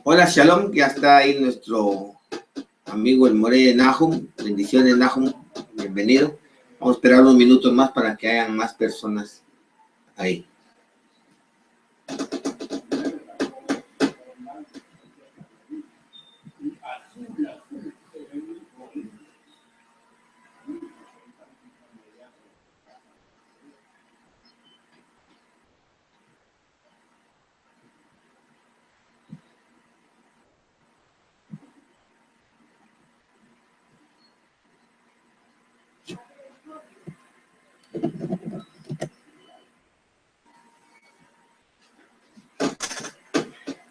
Hola, Shalom, ya está ahí nuestro amigo el More Nahum. Bendiciones, Nahum. Bienvenido. Vamos a esperar unos minutos más para que hayan más personas ahí.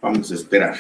Vamos a esperar.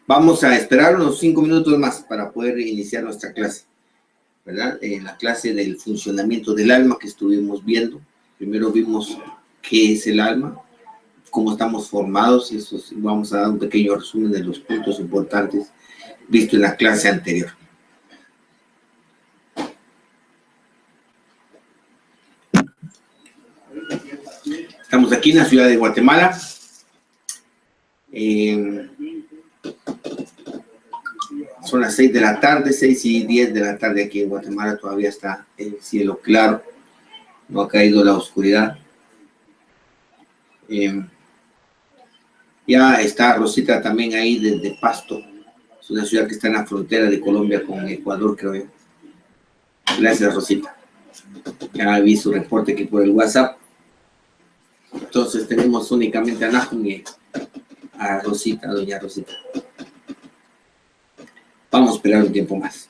Vamos a esperar unos 5 minutos más para poder iniciar nuestra clase, ¿verdad? La clase del funcionamiento del alma que estuvimos viendo. Primero vimos qué es el alma, cómo estamos formados, y eso vamos a dar un pequeño resumen de los puntos importantes visto en la clase anterior. Estamos aquí en la ciudad de Guatemala. Son las 6 de la tarde, 6:10 de la tarde aquí en Guatemala. Todavía está el cielo claro, no ha caído la oscuridad. Ya está Rosita también ahí desde Pasto. Es una ciudad que está en la frontera de Colombia con Ecuador, creo yo. Gracias, Rosita. Ya vi su reporte aquí por el WhatsApp. Entonces tenemos únicamente a Nahum y a Rosita, a doña Rosita. Vamos a esperar un tiempo más.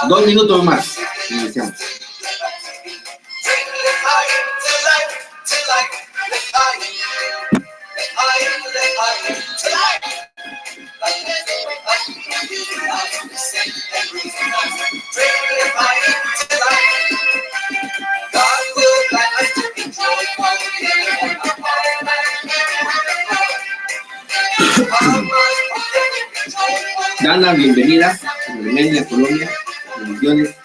2 minutos más. Iniciamos. Dana, bienvenida. Armenia, Colombia. Bendiciones.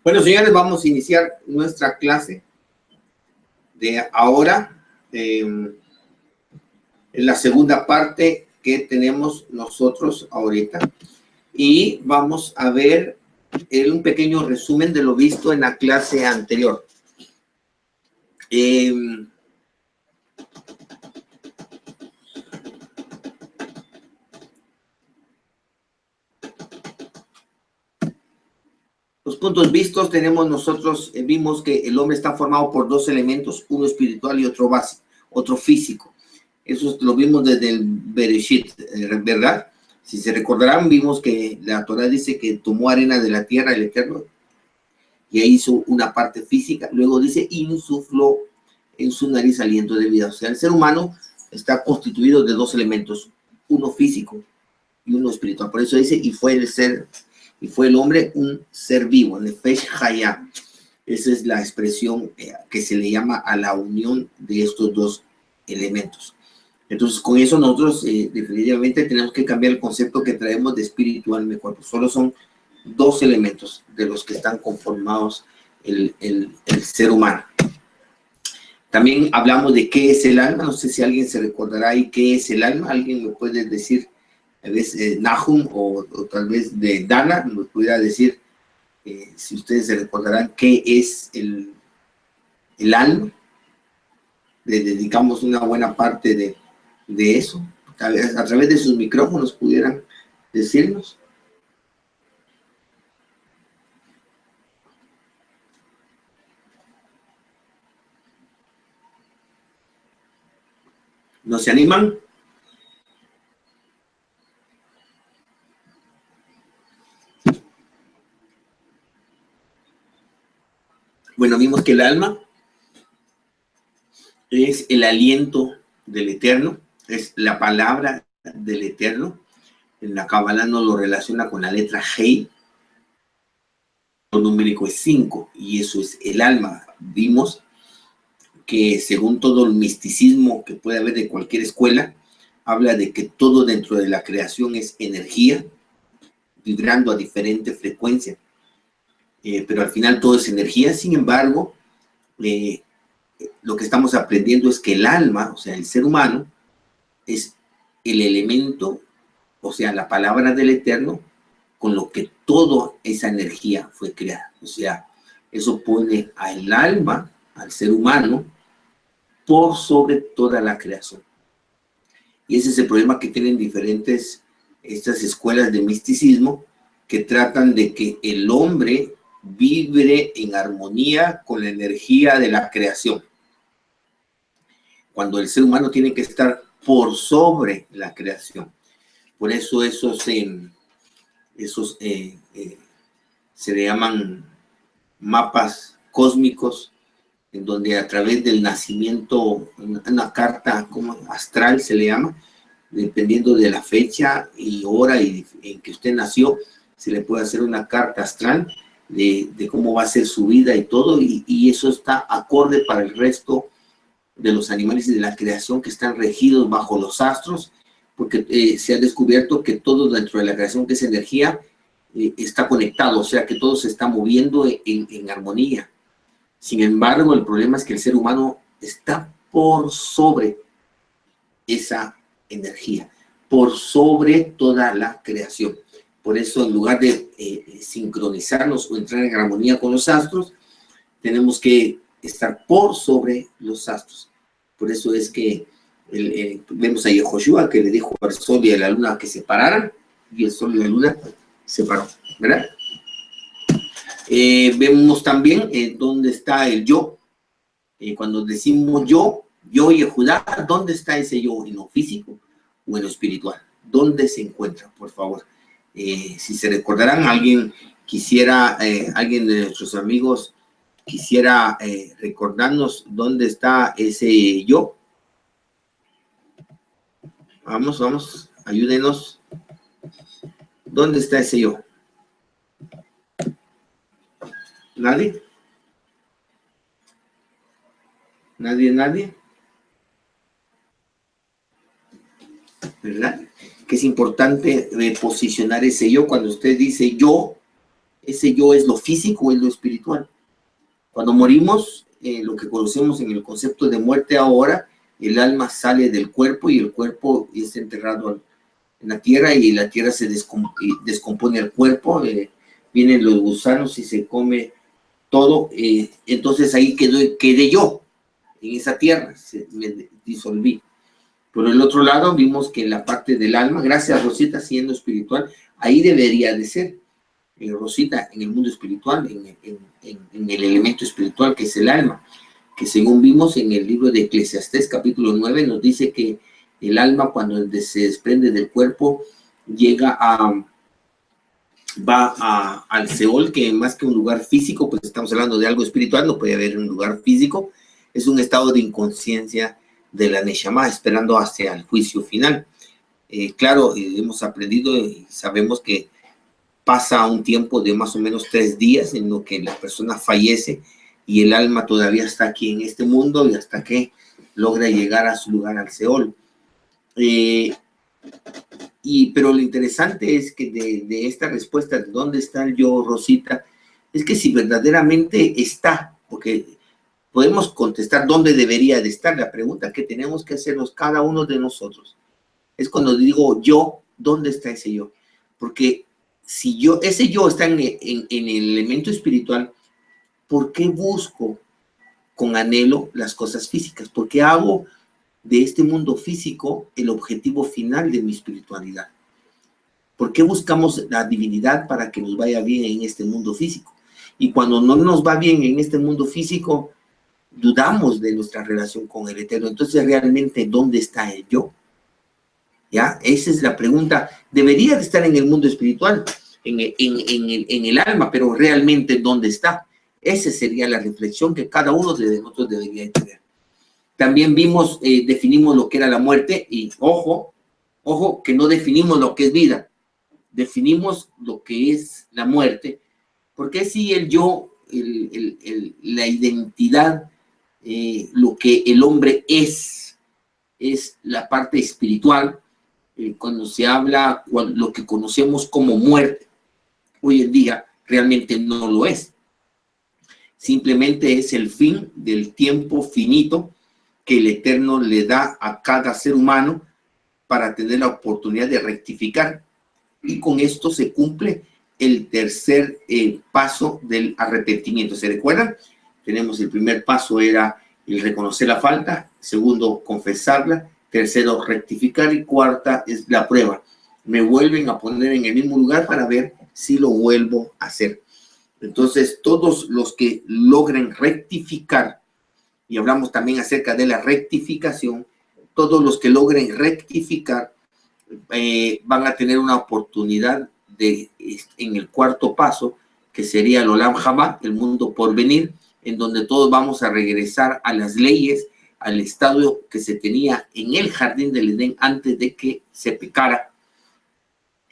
Bueno, señores, vamos a iniciar nuestra clase de ahora. En la segunda parte que tenemos nosotros ahorita. Y vamos a ver un pequeño resumen de lo visto en la clase anterior. Los puntos vistos tenemos nosotros, vimos que el hombre está formado por 2 elementos, uno espiritual y otro básico, otro físico. Eso lo vimos desde el Bereshit, ¿verdad? Si se recordarán, vimos que la Torah dice que tomó arena de la tierra, el Eterno, y ahí hizo una parte física. Luego dice, insufló en su nariz aliento de vida. O sea, el ser humano está constituido de 2 elementos, uno físico y uno espiritual. Por eso dice, y fue el hombre un ser vivo, Nefesh Hayah. Esa es la expresión que se le llama a la unión de estos 2 elementos. Entonces, con eso nosotros definitivamente tenemos que cambiar el concepto que traemos de espíritu, alma y cuerpo. Solo son 2 elementos de los que están conformados el ser humano. También hablamos de qué es el alma. No sé si alguien se recordará ahí qué es el alma. ¿Alguien me puede decir? Tal vez Nahum o tal vez de Dana nos pudiera decir si ustedes se recordarán qué es el alma. Le dedicamos una buena parte de eso. Tal vez a través de sus micrófonos pudieran decirnos. ¿No se animan? Bueno, vimos que el alma es el aliento del Eterno, es la palabra del Eterno. En la Kabbalah nos lo relaciona con la letra Hei. Lo numérico es 5 y eso es el alma. Vimos que según todo el misticismo que puede haber de cualquier escuela, habla de que todo dentro de la creación es energía, vibrando a diferente frecuencia. Pero al final todo es energía. Sin embargo, lo que estamos aprendiendo es que el alma, o sea, el ser humano, es el elemento, o sea, la palabra del Eterno, con lo que toda esa energía fue creada. O sea, eso pone al alma, al ser humano, por sobre toda la creación. Y ese es el problema que tienen estas escuelas de misticismo, que tratan de que el hombre vibre en armonía con la energía de la creación. Cuando el ser humano tiene que estar por sobre la creación. Por eso esos se le llaman mapas cósmicos, en donde a través del nacimiento, una carta como astral se le llama, dependiendo de la fecha y hora en que usted nació, se le puede hacer una carta astral de cómo va a ser su vida y todo, y eso está acorde para el resto de los animales y de la creación que están regidos bajo los astros, porque se ha descubierto que todo dentro de la creación, que es energía, está conectado, o sea que todo se está moviendo en armonía. Sin embargo, el problema es que el ser humano está por sobre esa energía, por sobre toda la creación. Por eso, en lugar de sincronizarnos o entrar en armonía con los astros, tenemos que estar por sobre los astros. Por eso es que vemos a Yehoshua, que le dijo al sol y a la luna que se pararan, y el sol y la luna se paró, ¿verdad? Vemos también dónde está el yo. Cuando decimos yo Yehudá, ¿dónde está ese yo? ¿En lo físico o en lo espiritual? ¿Dónde se encuentra, por favor? Si se recordarán, alguien de nuestros amigos quisiera recordarnos dónde está ese yo. Vamos, ayúdenos. ¿Dónde está ese yo? ¿Nadie? ¿Nadie? ¿Verdad? Que es importante posicionar ese yo. Cuando usted dice yo, ese yo es lo físico o es lo espiritual. Cuando morimos, lo que conocemos en el concepto de muerte ahora, el alma sale del cuerpo y el cuerpo es enterrado en la tierra, y la tierra se descompone el cuerpo, vienen los gusanos y se come todo, entonces ahí quedé yo, en esa tierra, me disolví. Por el otro lado, vimos que en la parte del alma, gracias Rosita, siendo espiritual, ahí debería de ser, Rosita, en el mundo espiritual, en el elemento espiritual que es el alma, que según vimos en el libro de Eclesiastés, capítulo 9, nos dice que el alma, cuando se desprende del cuerpo, va al Seol, que más que un lugar físico, pues estamos hablando de algo espiritual, no puede haber un lugar físico, es un estado de inconsciencia de la Neshama, esperando hacia el juicio final. Claro, hemos aprendido y sabemos que pasa un tiempo de más o menos 3 días en lo que la persona fallece y el alma todavía está aquí en este mundo, y hasta que logra llegar a su lugar, al Seol. Pero lo interesante es que de esta respuesta de dónde está el yo, Rosita, es que si verdaderamente está, porque podemos contestar dónde debería de estar, la pregunta que tenemos que hacernos cada uno de nosotros es, cuando digo yo, ¿dónde está ese yo? Porque si ese yo está en el elemento espiritual, ¿por qué busco con anhelo las cosas físicas? ¿Por qué hago de este mundo físico el objetivo final de mi espiritualidad? ¿Por qué buscamos la divinidad para que nos vaya bien en este mundo físico? Y cuando no nos va bien en este mundo físico, dudamos de nuestra relación con el Eterno. Entonces, ¿realmente dónde está el yo? ¿Ya? Esa es la pregunta. Debería de estar en el mundo espiritual, en el alma, pero ¿realmente dónde está? Esa sería la reflexión que cada uno de nosotros debería tener. También definimos lo que era la muerte, y ojo, que no definimos lo que es vida, definimos lo que es la muerte, porque si el yo, la identidad, lo que el hombre es la parte espiritual. Cuando se habla lo que conocemos como muerte, hoy en día realmente no lo es. Simplemente es el fin del tiempo finito que el Eterno le da a cada ser humano para tener la oportunidad de rectificar. Y con esto se cumple el tercer paso del arrepentimiento. ¿Se recuerdan? Tenemos el primer paso, era el reconocer la falta. Segundo, confesarla. Tercero, rectificar. Y cuarta es la prueba. Me vuelven a poner en el mismo lugar para ver si lo vuelvo a hacer. Entonces, todos los que logren rectificar, y hablamos también acerca de la rectificación, todos los que logren rectificar van a tener una oportunidad en el cuarto paso, que sería el Olam Haba, el mundo por venir, en donde todos vamos a regresar a las leyes, al estado que se tenía en el jardín del Edén antes de que se pecara,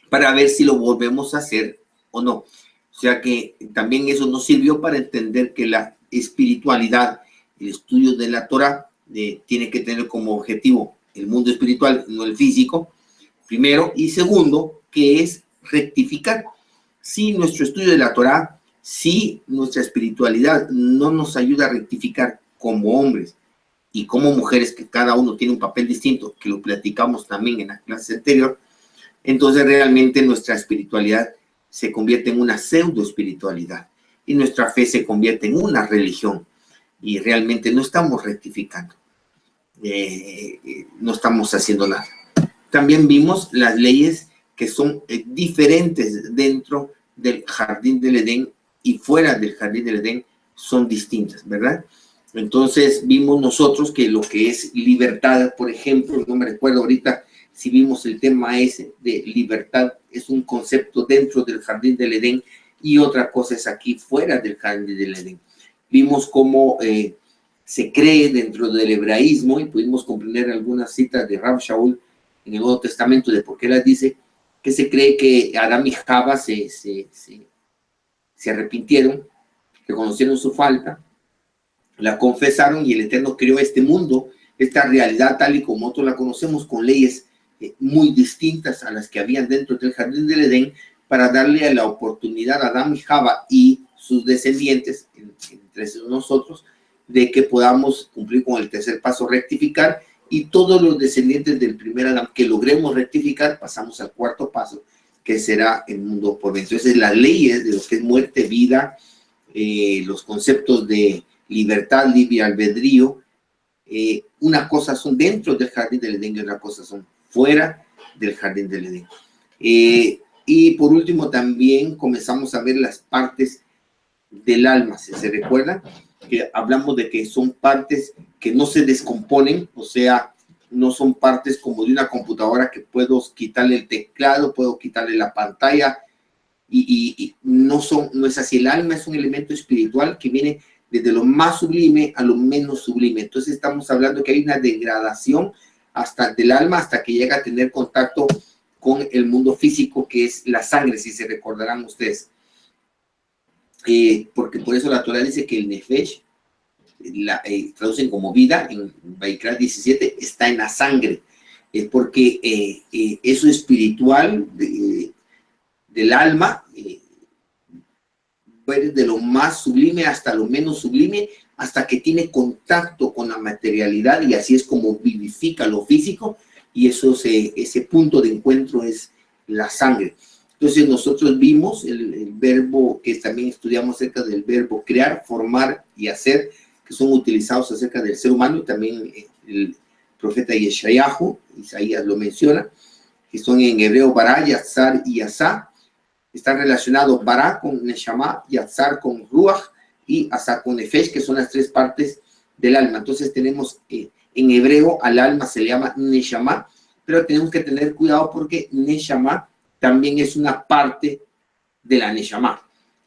para ver si lo volvemos a hacer o no. O sea que también eso nos sirvió para entender que la espiritualidad, el estudio de la Torah, tiene que tener como objetivo el mundo espiritual, no el físico, primero, y segundo, que es rectificar. Si nuestro estudio de la Torah, si nuestra espiritualidad no nos ayuda a rectificar como hombres y como mujeres, que cada uno tiene un papel distinto, que lo platicamos también en la clase anterior, entonces realmente nuestra espiritualidad se convierte en una pseudo espiritualidad y nuestra fe se convierte en una religión y realmente no estamos rectificando, no estamos haciendo nada. También vimos las leyes que son diferentes dentro del jardín del Edén y fuera del jardín del Edén son distintas, ¿verdad? Entonces vimos nosotros que lo que es libertad, por ejemplo, no me recuerdo ahorita si vimos el tema ese de libertad, es un concepto dentro del jardín del Edén y otra cosa es aquí fuera del jardín del Edén. Vimos cómo se cree dentro del hebraísmo y pudimos comprender algunas citas de Rav Shaul en el Nuevo Testamento de por qué las dice, que se cree que Adán y Java se arrepintieron, reconocieron su falta, la confesaron y el Eterno creó este mundo, esta realidad tal y como nosotros la conocemos, con leyes muy distintas a las que habían dentro del jardín del Edén, para darle la oportunidad a Adán y Java y sus descendientes, entre nosotros, de que podamos cumplir con el tercer paso, rectificar, y todos los descendientes del primer Adán que logremos rectificar, pasamos al cuarto paso, que será el mundo por venir. Entonces, las leyes de lo que es muerte, vida, los conceptos de libertad, libre albedrío, una cosa son dentro del jardín del Edén y otra cosa son fuera del jardín del Edén. Y por último también comenzamos a ver las partes del alma. Si se recuerdan que hablamos de que son partes que no se descomponen, o sea, no son partes como de una computadora que puedo quitarle el teclado, puedo quitarle la pantalla y no es así. El alma es un elemento espiritual que viene desde lo más sublime a lo menos sublime. Entonces estamos hablando que hay una degradación hasta del alma hasta que llega a tener contacto con el mundo físico, que es la sangre, si se recordarán ustedes. Porque por eso la Torah dice que el Nefesh, traducen como vida, en Vaikra 17, está en la sangre. Porque eso espiritual del alma, de lo más sublime hasta lo menos sublime, hasta que tiene contacto con la materialidad, y así es como vivifica lo físico, y eso ese punto de encuentro es la sangre. Entonces nosotros vimos el verbo que también estudiamos acerca del verbo crear, formar y hacer, que son utilizados acerca del ser humano, y también el profeta Yeshayahu, Isaías lo menciona, que son en hebreo Bará, Yatzar y Asá. Están relacionados Bará con Neshama, Yatzar con Ruach y Asá con Nefesh, que son las tres partes del alma. Entonces tenemos en hebreo al alma se le llama Neshama, pero tenemos que tener cuidado porque Neshama también es una parte de la Neshama,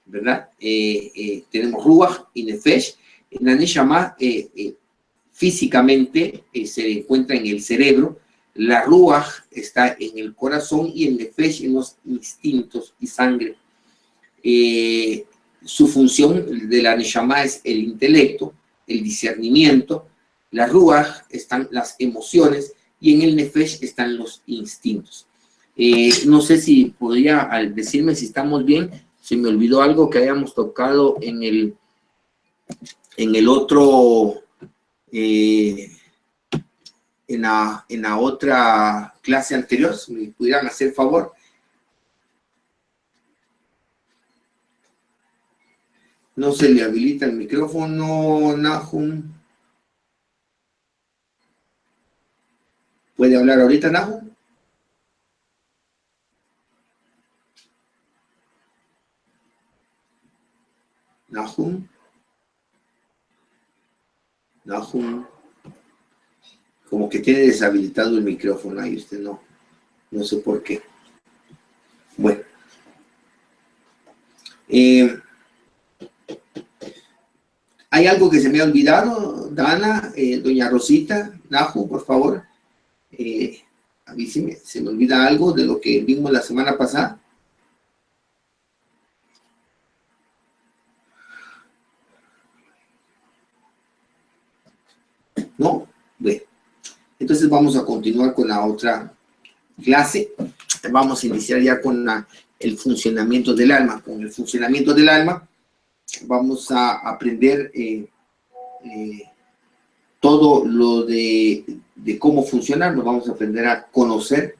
¿verdad? Tenemos Ruach y Nefesh. La Neshama físicamente se encuentra en el cerebro, la Ruach está en el corazón y el Nefesh en los instintos y sangre. Su función de la Neshama es el intelecto, el discernimiento, la Ruach están las emociones y en el Nefesh están los instintos. No sé si podría decirme si estamos bien, si me olvidó algo que hayamos tocado en el otro, en la otra clase anterior, si me pudieran hacer favor. No se le habilita el micrófono, Nahum. ¿Puede hablar ahorita, Nahum? Nahum. Nahum. Como que tiene deshabilitado el micrófono ahí, usted no sé por qué. Bueno. ¿Hay algo que se me ha olvidado, Dana, doña Rosita, Nahum, por favor? A mí se me olvida algo de lo que vimos la semana pasada. ¿No? Bueno, entonces vamos a continuar con la otra clase. Vamos a iniciar ya con el funcionamiento del alma. Con el funcionamiento del alma vamos a aprender todo lo de cómo funcionar. Nos vamos a aprender a conocer.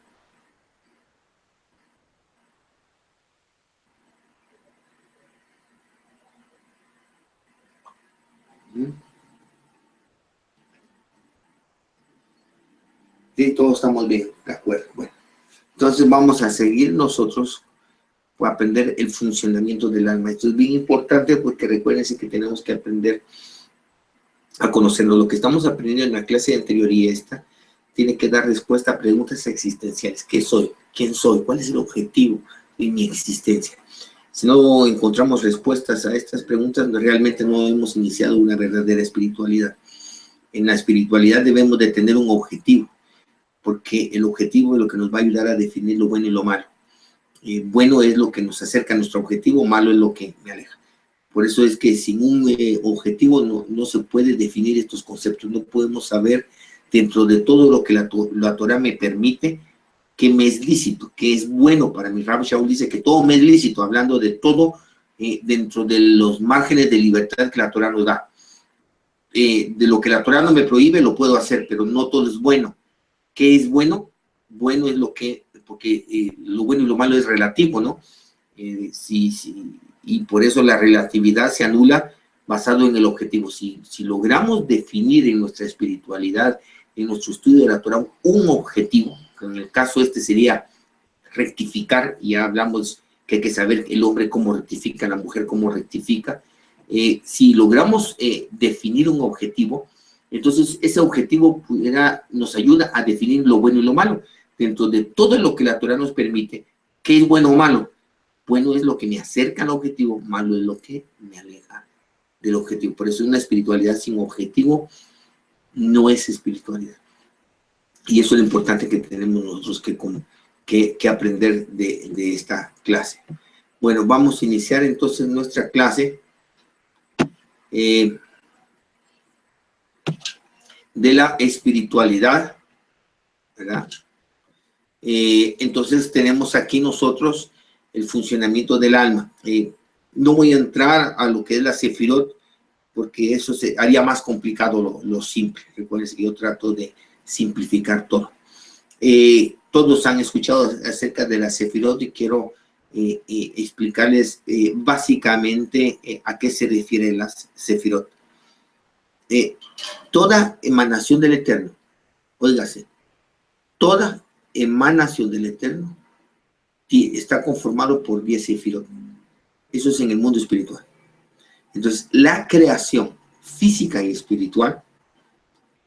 Sí, todos estamos bien, de acuerdo. Bueno, entonces vamos a seguir nosotros a aprender el funcionamiento del alma. Esto es bien importante porque recuérdense que tenemos que aprender a conocerlo. Lo que estamos aprendiendo en la clase anterior y esta tiene que dar respuesta a preguntas existenciales. ¿Qué soy? ¿Quién soy? ¿Cuál es el objetivo de mi existencia? Si no encontramos respuestas a estas preguntas, realmente no hemos iniciado una verdadera espiritualidad. En la espiritualidad debemos de tener un objetivo, porque el objetivo es lo que nos va a ayudar a definir lo bueno y lo malo. Bueno es lo que nos acerca a nuestro objetivo, malo es lo que me aleja. Por eso es que sin un objetivo no se puede definir estos conceptos. No podemos saber dentro de todo lo que la Torah me permite qué me es lícito, qué es bueno para mí. Rabbi Shaul dice que todo me es lícito, hablando de todo dentro de los márgenes de libertad que la Torah nos da. De lo que la Torah no me prohíbe lo puedo hacer, pero no todo es bueno. ¿Qué es bueno? Bueno es lo que, porque lo bueno y lo malo es relativo, ¿no? Y por eso la relatividad se anula basado en el objetivo. Si logramos definir en nuestra espiritualidad, en nuestro estudio de la Torah, un objetivo, que en el caso este sería rectificar, y ya hablamos que hay que saber el hombre cómo rectifica, la mujer cómo rectifica. Si logramos definir un objetivo, entonces ese objetivo nos ayuda a definir lo bueno y lo malo. Dentro de todo lo que la Torah nos permite, ¿qué es bueno o malo? Bueno es lo que me acerca al objetivo, malo es lo que me aleja del objetivo. Por eso una espiritualidad sin objetivo no es espiritualidad. Y eso es lo importante que tenemos nosotros que aprender de esta clase. Bueno, vamos a iniciar entonces nuestra clase de la espiritualidad, ¿verdad? Entonces tenemos aquí nosotros el funcionamiento del alma. No voy a entrar a lo que es la Sefirot, porque eso haría más complicado lo simple. Recuerden que yo trato de simplificar todo. Todos han escuchado acerca de la Sefirot y quiero explicarles básicamente a qué se refieren las Sefirot. Toda emanación del Eterno, óigase, toda emanación del Eterno está conformado por 10 Sefirot. Eso es en el mundo espiritual. Entonces, la creación física y espiritual,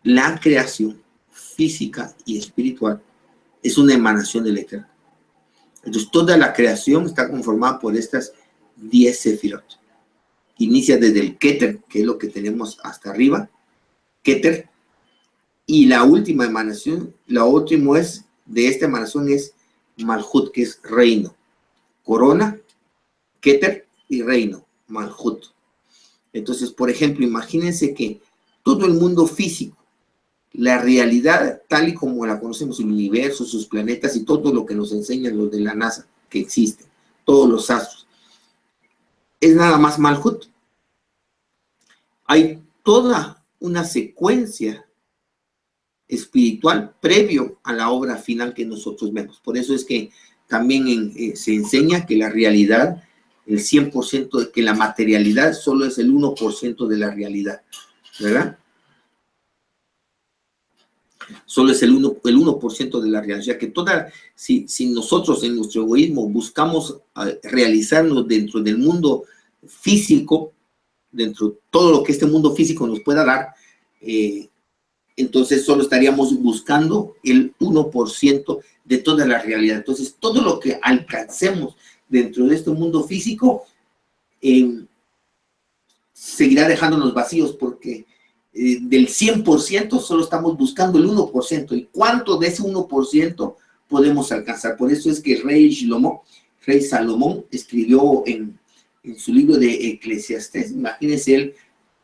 la creación física y espiritual es una emanación del Eterno. Entonces, toda la creación está conformada por estas 10 Sefirot. Inicia desde el Keter, que es lo que tenemos hasta arriba, Keter, y la última emanación, la última es de esta emanación es Malhut, que es reino. Corona, Keter y reino, Malhut. Entonces, por ejemplo, imagínense que todo el mundo físico, la realidad tal y como la conocemos, el universo, sus planetas y todo lo que nos enseñan los de la NASA, que existen, todos los astros, es nada más Malhut. Hay toda una secuencia espiritual previo a la obra final que nosotros vemos. Por eso es que también se enseña que la realidad, el 100%, de que la materialidad solo es el 1% de la realidad, ¿verdad? Solo es el 1% de la realidad. O sea que si nosotros en nuestro egoísmo buscamos realizarnos dentro del mundo físico, dentro de todo lo que este mundo físico nos pueda dar, entonces solo estaríamos buscando el 1% de toda la realidad. Entonces, todo lo que alcancemos dentro de este mundo físico seguirá dejándonos vacíos, porque del 100% solo estamos buscando el 1%. ¿Y cuánto de ese 1% podemos alcanzar? Por eso es que el rey Salomón escribió en su libro de Eclesiastés, imagínense, él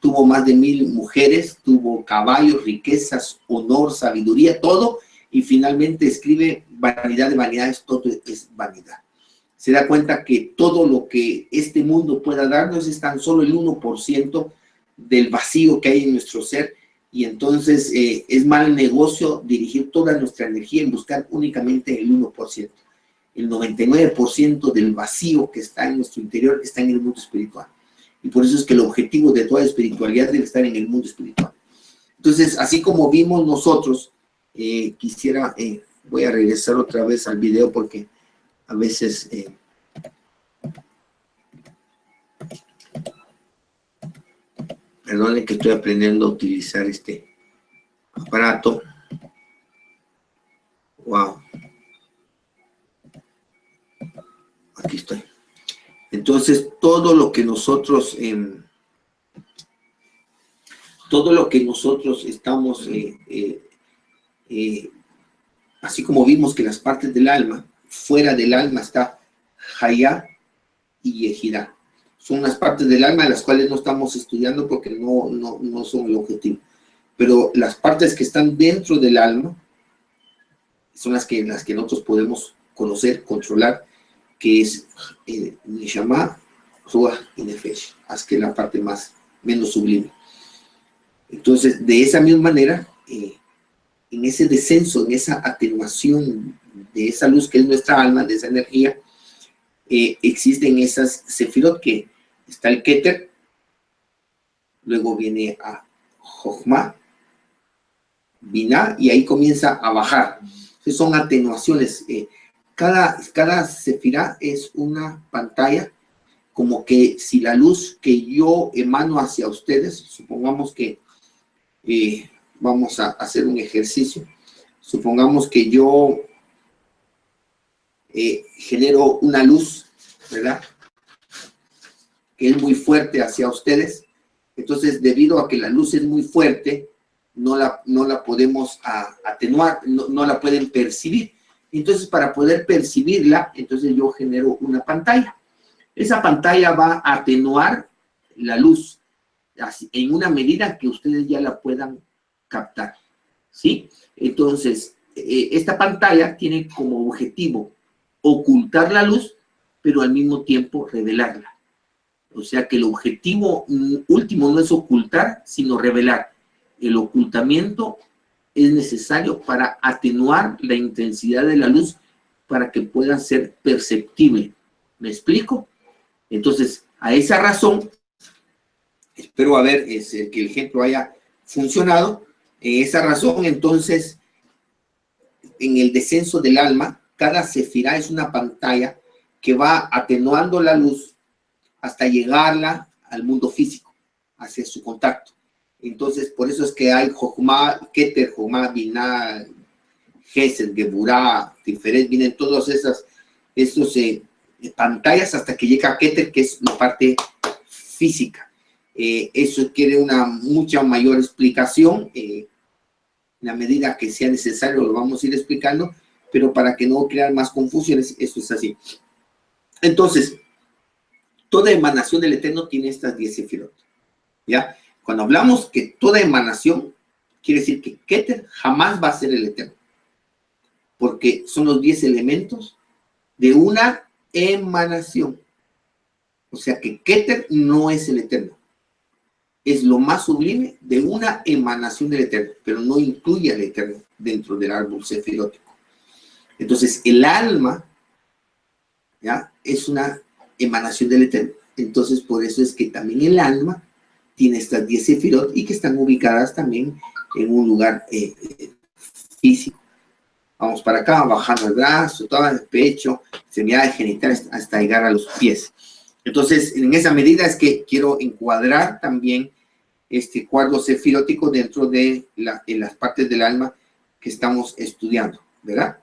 tuvo más de 1000 mujeres, tuvo caballos, riquezas, honor, sabiduría, todo, y finalmente escribe: vanidad de vanidades, todo es vanidad. Se da cuenta que todo lo que este mundo pueda darnos es tan solo el 1% del vacío que hay en nuestro ser, y entonces es mal negocio dirigir toda nuestra energía en buscar únicamente el 1%. El 99% del vacío que está en nuestro interior está en el mundo espiritual. Y por eso es que el objetivo de toda espiritualidad debe estar en el mundo espiritual. Entonces, así como vimos nosotros, voy a regresar otra vez al video porque a veces perdonen que estoy aprendiendo a utilizar este aparato. Wow. Aquí estoy. Entonces, todo lo que nosotros estamos, así como vimos que las partes del alma, fuera del alma está Hayá y Yehidá. Son las partes del alma de las cuales no estamos estudiando porque no son el objetivo. Pero las partes que están dentro del alma son las que nosotros podemos conocer, controlar, que es Neshama, Ruach y Nefesh, haz que la parte menos sublime. Entonces, de esa misma manera, en ese descenso, en esa atenuación de esa luz que es nuestra alma, de esa energía, existen esas sefirot, que está el Keter, luego viene a Jochma, Binah, y ahí comienza a bajar. Entonces son atenuaciones. Cada sefirá es una pantalla, como que si la luz que yo emano hacia ustedes, supongamos que vamos a hacer un ejercicio, supongamos que yo genero una luz, ¿verdad?, que es muy fuerte hacia ustedes. Entonces, debido a que la luz es muy fuerte, no la podemos atenuar, no la pueden percibir. Entonces, para poder percibirla, entonces yo genero una pantalla. Esa pantalla va a atenuar la luz en una medida que ustedes ya la puedan captar, ¿sí? Entonces, esta pantalla tiene como objetivo ocultar la luz, pero al mismo tiempo revelarla. O sea que el objetivo último no es ocultar, sino revelar. El ocultamiento es necesario para atenuar la intensidad de la luz para que pueda ser perceptible. ¿Me explico? Entonces, a esa razón, espero que el ejemplo haya funcionado. Esa razón, entonces, en el descenso del alma, cada sefirá es una pantalla que va atenuando la luz hasta llegarla al mundo físico, hacia su contacto. Entonces, por eso es que hay Jochma, Keter, Jochma, Binah, Gesed, Geburah, Tiferet, vienen todas esas pantallas hasta que llega a Keter, que es la parte física. Eso quiere una mucha mayor explicación. En la medida que sea necesario lo vamos a ir explicando, pero para que no crear más confusiones, esto es así. Entonces, toda emanación del Eterno tiene estas 10 sefirot, ¿ya? Cuando hablamos que toda emanación, quiere decir que Keter jamás va a ser el Eterno, porque son los 10 elementos de una emanación. O sea que Keter no es el Eterno, es lo más sublime de una emanación del Eterno, pero no incluye al Eterno dentro del árbol sefirótico. Entonces, el alma, ¿ya?, es una emanación del Eterno. Entonces, por eso es que también el alma tiene estas 10 sefirot y que están ubicadas también en un lugar físico. Vamos para acá, bajando el brazo, todo el pecho, extremidades genitales, hasta llegar a los pies. Entonces, en esa medida es que quiero encuadrar también este cuadro sefirótico dentro de las partes del alma que estamos estudiando, ¿verdad?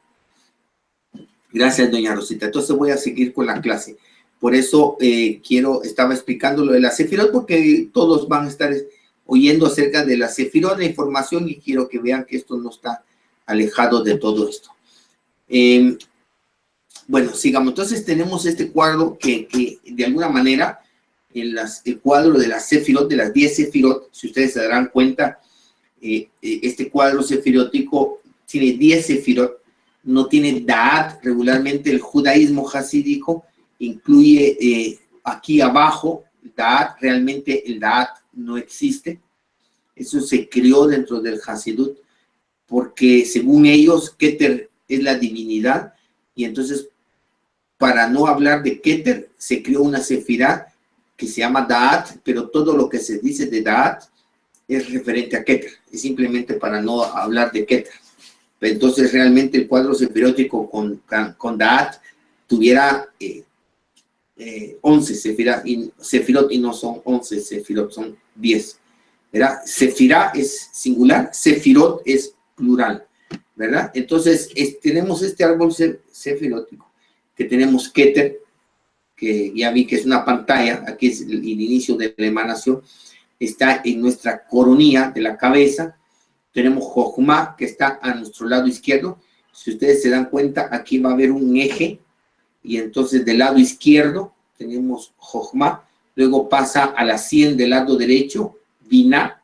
Gracias, doña Rosita. Entonces voy a seguir con la clase. Por eso estaba explicando lo de la sefirot, porque todos van a estar oyendo acerca de la sefirot, la información, y quiero que vean que esto no está alejado de todo esto. Bueno, sigamos. Entonces tenemos este cuadro que de alguna manera, el cuadro de la sefirot, de las 10 sefirot, si ustedes se darán cuenta, este cuadro sefirótico tiene 10 sefirot, no tiene Da'at. Regularmente el judaísmo hasídico incluye aquí abajo Da'at. Realmente el Da'at no existe. Eso se creó dentro del Hasidut, porque según ellos Keter es la divinidad, y entonces para no hablar de Keter se creó una sefirá que se llama Da'at, pero todo lo que se dice de Da'at es referente a Keter, es simplemente para no hablar de Keter. Entonces realmente el cuadro sefirótico con Da'at tuviera 11 sefirot, y no son 11 sefirot, son 10, ¿verdad? Sefirá es singular, sefirot es plural, ¿verdad? Entonces tenemos este árbol sefirótico, que tenemos Keter, que ya vi que es una pantalla, aquí es el inicio de la emanación, está en nuestra coronilla de la cabeza. Tenemos Jochma, que está a nuestro lado izquierdo. Si ustedes se dan cuenta, aquí va a haber un eje, y entonces del lado izquierdo tenemos Jochma, luego pasa a la 100 del lado derecho, Binah,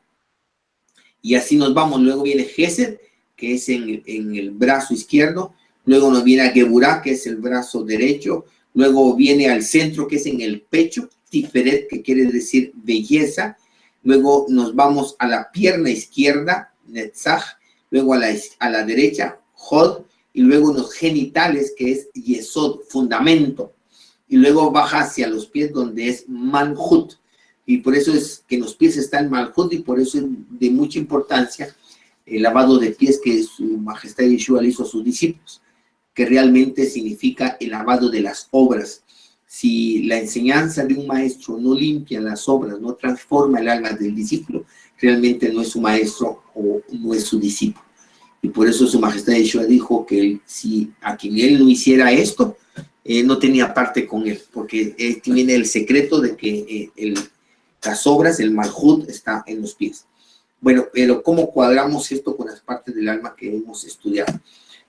y así nos vamos. Luego viene Gesed, que es en el brazo izquierdo, luego nos viene a Geburah, que es el brazo derecho, luego viene al centro, que es en el pecho, Tiferet, que quiere decir belleza, luego nos vamos a la pierna izquierda, Netzach, luego a la derecha, Hod, y luego los genitales, que es Yesod, fundamento, y luego baja hacia los pies, donde es Malhut, y por eso es que en los pies está el Malhut, y por eso es de mucha importancia el lavado de pies que su majestad Yeshua le hizo a sus discípulos, que realmente significa el lavado de las obras. Si la enseñanza de un maestro no limpia las obras, no transforma el alma del discípulo, realmente no es su maestro o no es su discípulo. Y por eso su majestad Yeshua dijo que si a quien él no hiciera esto, no tenía parte con él, porque tiene el secreto de que las obras, el malhut, está en los pies. Bueno, pero ¿cómo cuadramos esto con las partes del alma que hemos estudiado?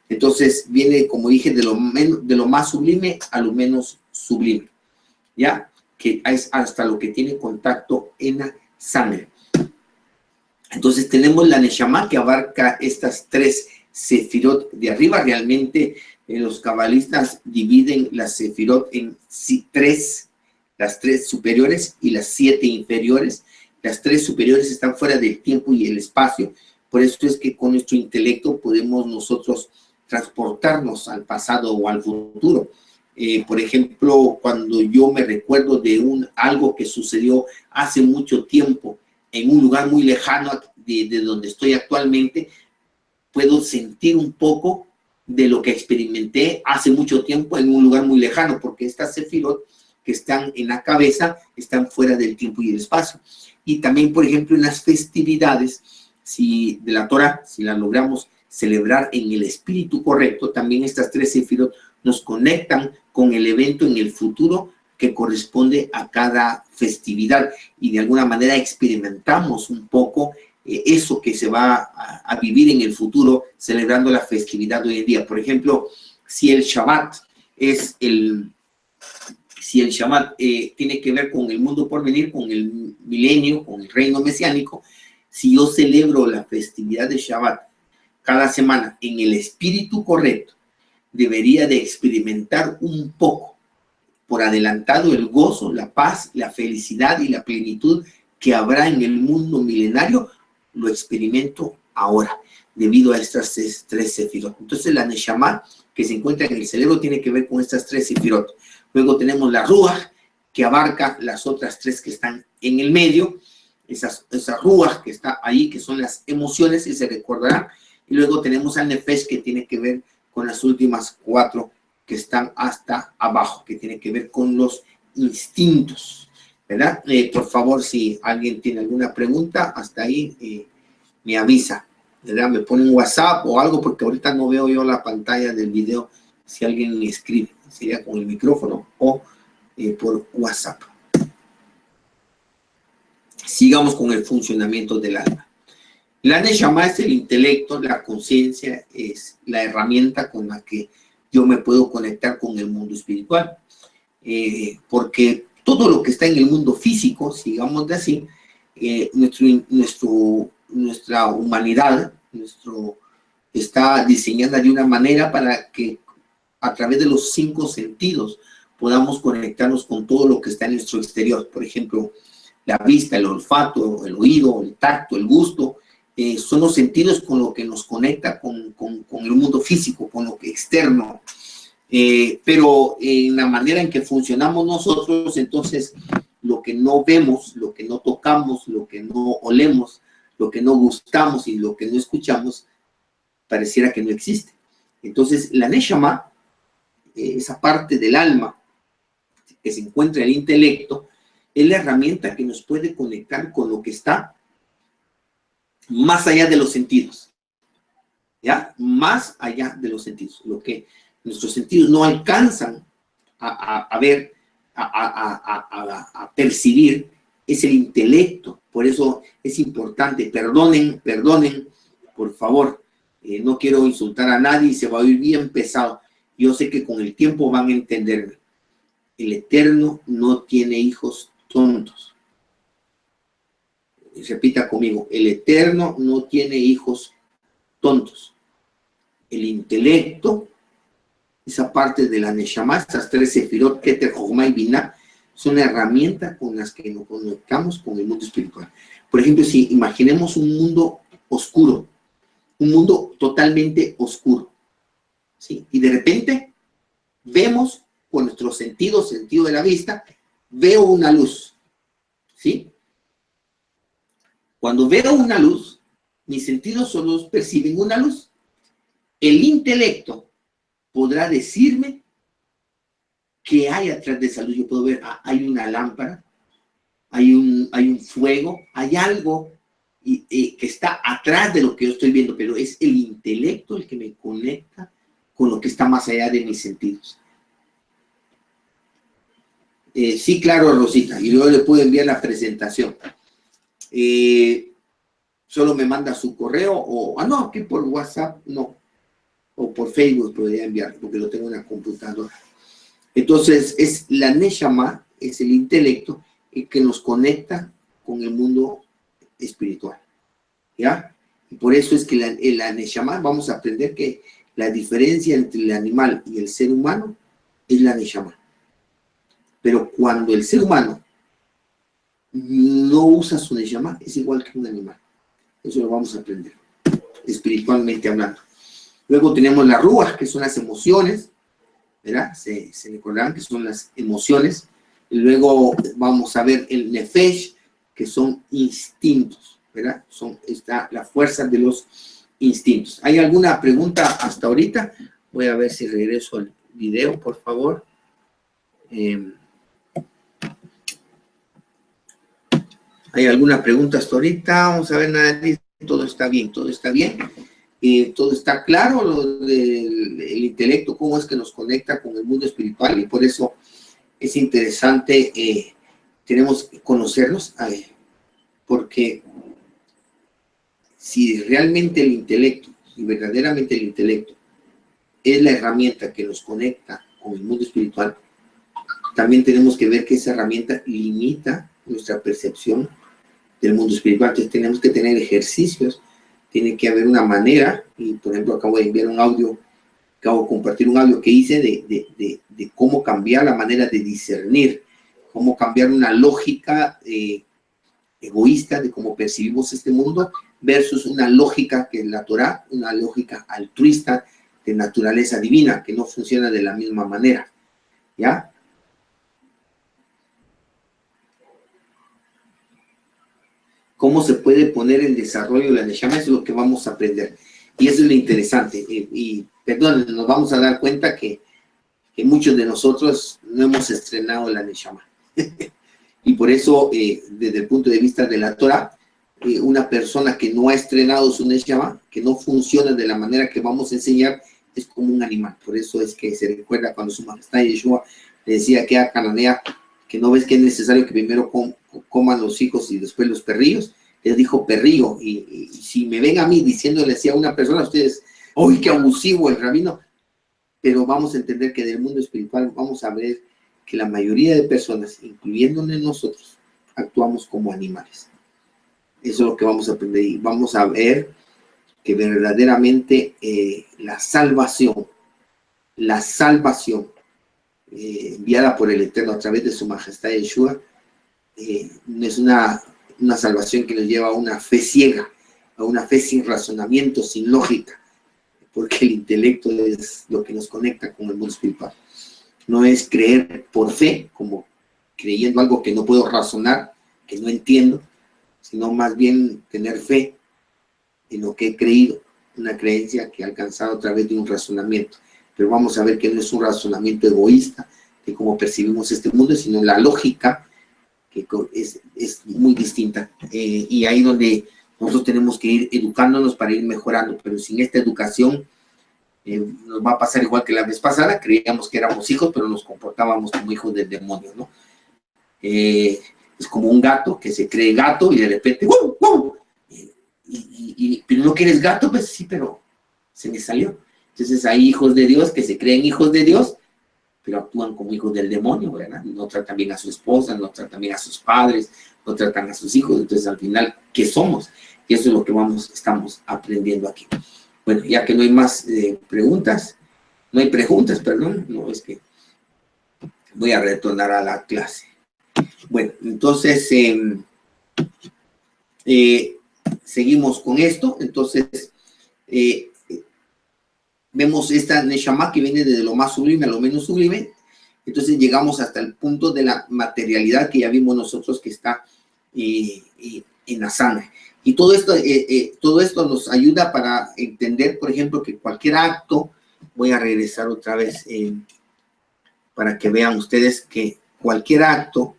Entonces viene, como dije, de lo más sublime a lo menos sublime, ¿ya? Que es hasta lo que tiene contacto en la sangre. Entonces tenemos la Neshama, que abarca estas 3 sefirot de arriba. Realmente los cabalistas dividen las sefirot en 3, las 3 superiores y las 7 inferiores. Las 3 superiores están fuera del tiempo y el espacio. Por eso es que con nuestro intelecto podemos nosotros transportarnos al pasado o al futuro. Por ejemplo, cuando yo me recuerdo de algo que sucedió hace mucho tiempo en un lugar muy lejano de donde estoy actualmente, puedo sentir un poco de lo que experimenté hace mucho tiempo en un lugar muy lejano, porque estas sefirot que están en la cabeza están fuera del tiempo y el espacio. Y también, por ejemplo, en las festividades de la Torah, si la logramos celebrar en el espíritu correcto, también estas 3 sefirot nos conectan con el evento en el futuro que corresponde a cada festividad, y de alguna manera experimentamos un poco eso que se va a vivir en el futuro celebrando la festividad de hoy en día. Por ejemplo, si el Shabbat tiene que ver con el mundo por venir, con el milenio, con el reino mesiánico, si yo celebro la festividad de Shabbat cada semana en el espíritu correcto, debería de experimentar un poco por adelantado el gozo, la paz, la felicidad y la plenitud que habrá en el mundo milenario. Lo experimento ahora debido a estas 3 sefirot. Entonces la Neshama que se encuentra en el cerebro tiene que ver con estas 3 sefirot. Luego tenemos la Ruach, que abarca las otras 3 que están en el medio, esa Ruach que está ahí, que son las emociones, y se recordarán. Y luego tenemos al Nefesh, que tiene que ver con las últimas 4 que están hasta abajo, que tiene que ver con los instintos, ¿verdad? Por favor, si alguien tiene alguna pregunta, hasta ahí me avisa, ¿verdad? Me pone un WhatsApp o algo, porque ahorita no veo yo la pantalla del video. Si alguien me escribe, sería con el micrófono o por WhatsApp. Sigamos con el funcionamiento del alma. La Neshama es el intelecto, la conciencia, es la herramienta con la que yo me puedo conectar con el mundo espiritual. Porque todo lo que está en el mundo físico, sigamos de así, nuestra humanidad está diseñada de una manera para que a través de los 5 sentidos podamos conectarnos con todo lo que está en nuestro exterior. Por ejemplo, la vista, el olfato, el oído, el tacto, el gusto, son los sentidos con lo que nos conecta con el mundo físico, con lo que externo. Pero en la manera en que funcionamos nosotros, entonces lo que no vemos, lo que no tocamos, lo que no olemos, lo que no gustamos y lo que no escuchamos, pareciera que no existe. Entonces la Neshama, esa parte del alma que se encuentra en el intelecto, es la herramienta que nos puede conectar con lo que está más allá de los sentidos, ¿ya? Más allá de los sentidos, lo que nuestros sentidos no alcanzan a ver, a percibir, es el intelecto. Por eso es importante, perdonen, por favor, no quiero insultar a nadie y se va a oír bien pesado. Yo sé que con el tiempo van a entenderme. El Eterno no tiene hijos tontos. Repita conmigo, el Eterno no tiene hijos tontos. El intelecto, esa parte de la Neshama, estas 3 sefirot, Keter, Jochma y Binah, son herramientas con las que nos conectamos con el mundo espiritual. Por ejemplo, si imaginemos un mundo oscuro, un mundo totalmente oscuro, ¿sí? Y de repente vemos con nuestros sentidos, sentido de la vista, veo una luz, ¿sí? Cuando veo una luz, mis sentidos solo perciben una luz. El intelecto podrá decirme qué hay atrás de esa luz. Yo puedo ver, hay una lámpara, hay un fuego, hay algo que está atrás de lo que yo estoy viendo, pero es el intelecto el que me conecta con lo que está más allá de mis sentidos. Sí, claro, Rosita, y luego le puedo enviar la presentación. Solo me manda su correo o, no, aquí por WhatsApp, no, o por Facebook podría enviar, porque lo tengo en la computadora. Entonces, es la Neshama, es el intelecto, el que nos conecta con el mundo espiritual, ¿ya? Y por eso es que la Neshama, vamos a aprender que la diferencia entre el animal y el ser humano es la Neshama. Pero cuando el ser humano no usa su Neshama, es igual que un animal. Eso lo vamos a aprender, espiritualmente hablando. Luego tenemos las ruach, que son las emociones, ¿verdad? Se recordarán que son las emociones. Y luego vamos a ver el nefesh, que son instintos, ¿verdad? Está la fuerza de los instintos. ¿Hay alguna pregunta hasta ahorita? Voy a ver si regreso al video, por favor. ¿Hay alguna pregunta hasta ahorita? Vamos a ver, nada, todo está bien, todo está bien. Todo está claro, lo del intelecto, cómo es que nos conecta con el mundo espiritual, y por eso es interesante, tenemos que conocernos, porque si realmente el intelecto, y verdaderamente el intelecto, es la herramienta que nos conecta con el mundo espiritual, también tenemos que ver que esa herramienta limita nuestra percepción del mundo espiritual. Entonces tenemos que tener ejercicios, tiene que haber una manera, y por ejemplo acabo de enviar un audio, acabo de compartir un audio que hice de cómo cambiar la manera de discernir, cómo cambiar una lógica egoísta de cómo percibimos este mundo versus una lógica que es la Torá, una lógica altruista de naturaleza divina, que no funciona de la misma manera, ¿ya? ¿Cómo se puede poner en desarrollo la Neshama? Eso es lo que vamos a aprender. Y eso es lo interesante. Y perdón, nos vamos a dar cuenta que que muchos de nosotros no hemos estrenado la Neshama. Y por eso, desde el punto de vista de la Torah, una persona que no ha estrenado su Neshama, que no funciona de la manera que vamos a enseñar, es como un animal. Por eso es que se recuerda cuando su majestad Yeshua le decía que a Cananea, que no ves que es necesario que primero coman los hijos y después los perrillos. Les dijo perrillo, y si me ven a mí diciéndole así a una persona, ustedes, ¡uy, qué abusivo el rabino! Pero vamos a entender que del mundo espiritual vamos a ver que la mayoría de personas, incluyéndonos nosotros, actuamos como animales. Eso es lo que vamos a aprender y vamos a ver que verdaderamente la salvación enviada por el Eterno a través de su majestad Yeshua, no es una salvación que nos lleva a una fe ciega, a una fe sin razonamiento, sin lógica, porque el intelecto es lo que nos conecta con el mundo espiritual. No es creer por fe, como creyendo algo que no puedo razonar, que no entiendo, sino más bien tener fe en lo que he creído, una creencia que he alcanzado a través de un razonamiento. Pero vamos a ver que no es un razonamiento egoísta de cómo percibimos este mundo, sino la lógica que es muy distinta. Y ahí donde nosotros tenemos que ir educándonos para ir mejorando, pero sin esta educación nos va a pasar igual que la vez pasada. Creíamos que éramos hijos, pero nos comportábamos como hijos del demonio, ¿no? Es como un gato que se cree gato y de repente ¡wow! ¡Wow! Pero no que eres gato, pues sí, pero se me salió. Entonces hay hijos de Dios que se creen hijos de Dios, pero actúan como hijos del demonio, ¿verdad? No tratan bien a su esposa, no tratan bien a sus padres, no tratan a sus hijos. Entonces al final, ¿qué somos? Y eso es lo que estamos aprendiendo aquí. Bueno, ya que no hay más preguntas, no hay preguntas, perdón, no, es que voy a retornar a la clase. Bueno, entonces seguimos con esto. Entonces vemos esta Neshama que viene desde lo más sublime a lo menos sublime. Entonces llegamos hasta el punto de la materialidad que ya vimos nosotros que está en la sangre. Y todo esto nos ayuda para entender, por ejemplo, que cualquier acto, voy a regresar otra vez para que vean ustedes que cualquier acto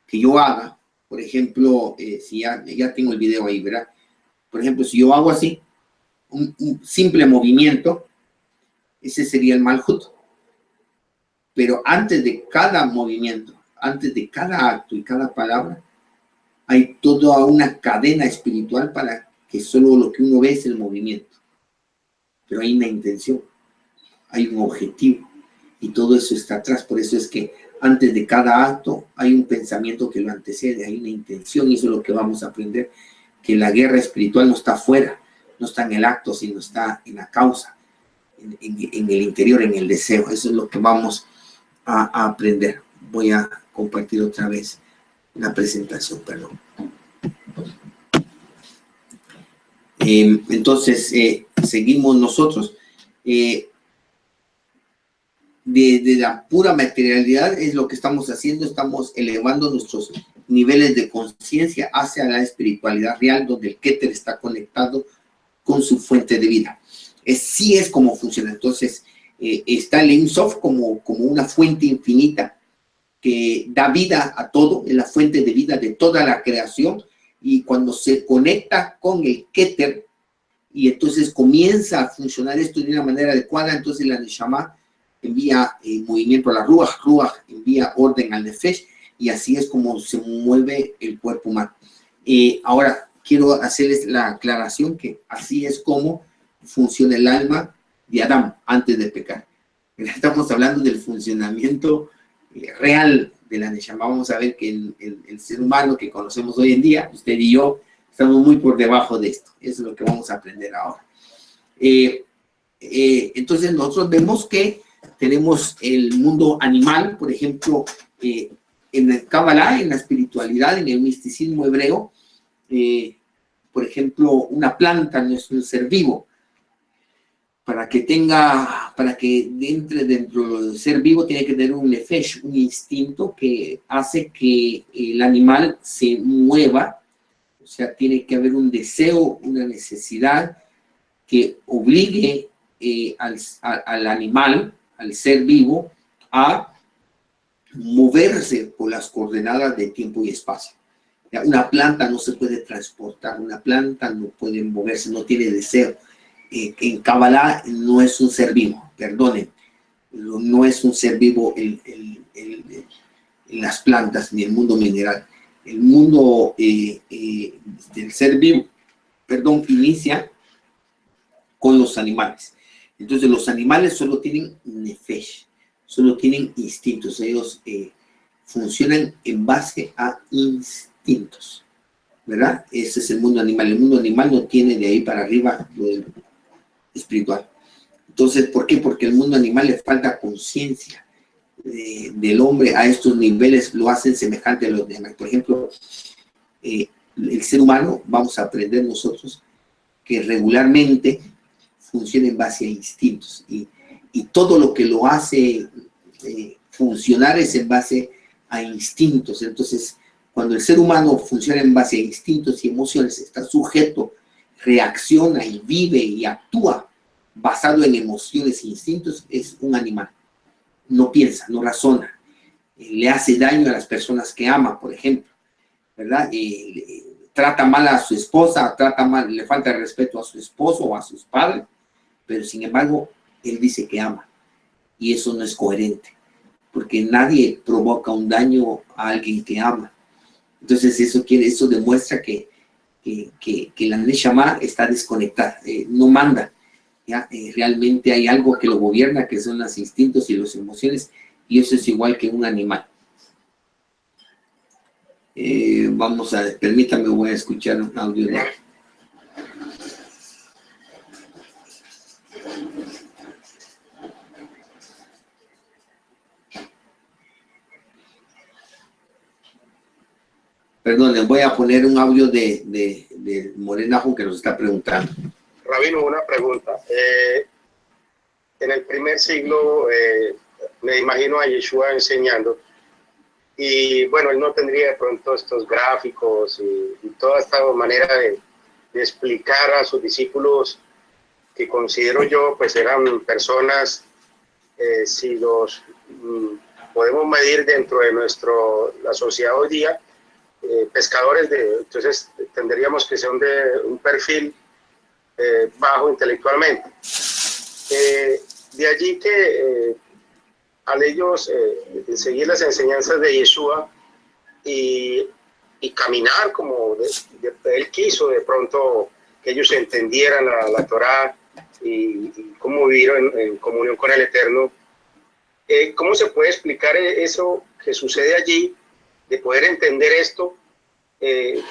que yo haga, por ejemplo, si ya tengo el video ahí, ¿verdad? Por ejemplo, si yo hago así, un simple movimiento, ese sería el Malhut. Pero antes de cada movimiento, antes de cada acto y cada palabra, hay toda una cadena espiritual para que solo lo que uno ve es el movimiento. Pero hay una intención, hay un objetivo, y todo eso está atrás. Por eso es que antes de cada acto hay un pensamiento que lo antecede, hay una intención, y eso es lo que vamos a aprender, que la guerra espiritual no está afuera, no está en el acto, sino está en la causa, en el interior, en el deseo. Eso es lo que vamos a aprender. Voy a compartir otra vez la presentación, perdón. Entonces, seguimos nosotros. De la pura materialidad es lo que estamos haciendo, estamos elevando nuestros niveles de conciencia hacia la espiritualidad real, donde el Keter está conectado con su fuente de vida. Sí es como funciona. Entonces, está el Ein Sof como una fuente infinita que da vida a todo, es la fuente de vida de toda la creación, y cuando se conecta con el Keter, y entonces comienza a funcionar esto de una manera adecuada, entonces la Neshama envía movimiento a la Ruach, Ruach envía orden al Nefesh, y así es como se mueve el cuerpo humano. Ahora, quiero hacerles la aclaración que así es como funciona el alma de Adán antes de pecar. Estamos hablando del funcionamiento real de la Neshama. Vamos a ver que el ser humano que conocemos hoy en día, usted y yo, estamos muy por debajo de esto. Eso es lo que vamos a aprender ahora. Entonces nosotros vemos que tenemos el mundo animal, por ejemplo, en el Kabbalah, en la espiritualidad, en el misticismo hebreo, por ejemplo, una planta no es un ser vivo. Para que entre dentro del ser vivo tiene que tener un nefesh, un instinto que hace que el animal se mueva. O sea, tiene que haber un deseo, una necesidad que obligue al animal, al ser vivo a moverse por las coordenadas de tiempo y espacio. Una planta no se puede transportar, una planta no puede moverse, no tiene deseo. En Kabbalah no es un ser vivo, perdonen, no es un ser vivo en las plantas ni el mundo mineral. El mundo del ser vivo, perdón, inicia con los animales. Entonces los animales solo tienen nefesh, solo tienen instintos. Ellos funcionan en base a instintos, ¿verdad? Ese es el mundo animal. El mundo animal no tiene de ahí para arriba lo espiritual. Entonces, ¿por qué? Porque el mundo animal le falta conciencia del hombre a estos niveles, lo hacen semejante a los demás. Por ejemplo, el ser humano, vamos a aprender nosotros que regularmente funciona en base a instintos y todo lo que lo hace funcionar es en base a instintos. Entonces, cuando el ser humano funciona en base a instintos y emociones, está sujeto, reacciona y vive y actúa basado en emociones e instintos, es un animal. No piensa, no razona, le hace daño a las personas que ama, por ejemplo, ¿verdad? Trata mal a su esposa, trata mal, le falta el respeto a su esposo o a sus padres, pero sin embargo, él dice que ama, y eso no es coherente, porque nadie provoca un daño a alguien que ama. Entonces eso demuestra que la Neshama está desconectada, no manda. ¿Ya? Realmente hay algo que lo gobierna, que son los instintos y las emociones, y eso es igual que un animal. Permítame, voy a escuchar un audio de... Perdón, les voy a poner un audio de Morenajo que nos está preguntando. Rabino, una pregunta. En el primer siglo me imagino a Yeshua enseñando y bueno, él no tendría de pronto estos gráficos y toda esta manera de explicar a sus discípulos, que considero yo pues eran personas, si los podemos medir dentro de la sociedad hoy día, pescadores entonces tendríamos que ser de un perfil bajo intelectualmente. De allí que al ellos seguir las enseñanzas de Yeshua y caminar como él quiso, de pronto que ellos entendieran la Torá y cómo vivir en comunión con el Eterno, ¿cómo se puede explicar eso que sucede allí, de poder entender esto,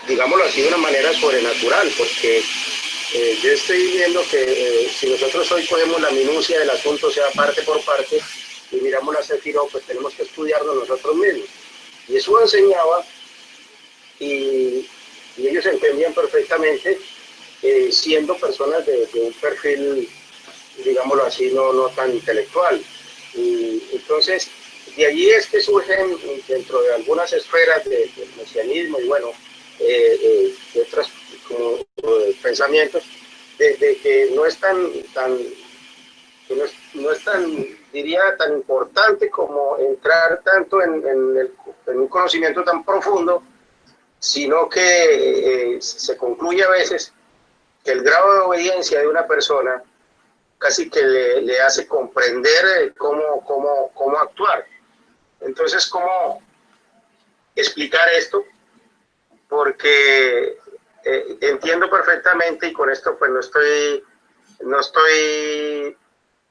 digámoslo así, de una manera sobrenatural? Porque yo estoy viendo que si nosotros hoy cogemos la minucia del asunto, o sea, parte por parte, y miramos la Sefirot, pues tenemos que estudiarlo nosotros mismos. Y eso enseñaba, y ellos entendían perfectamente, siendo personas de un perfil, digámoslo así, no tan intelectual. Y entonces, de allí es que surgen dentro de algunas esferas del mesianismo y bueno, de otras como pensamientos, de que no es no es tan, diría, tan importante como entrar tanto en un conocimiento tan profundo, sino que se concluye a veces que el grado de obediencia de una persona casi que le hace comprender cómo actuar. Entonces, ¿cómo explicar esto? Porque entiendo perfectamente, y con esto pues no estoy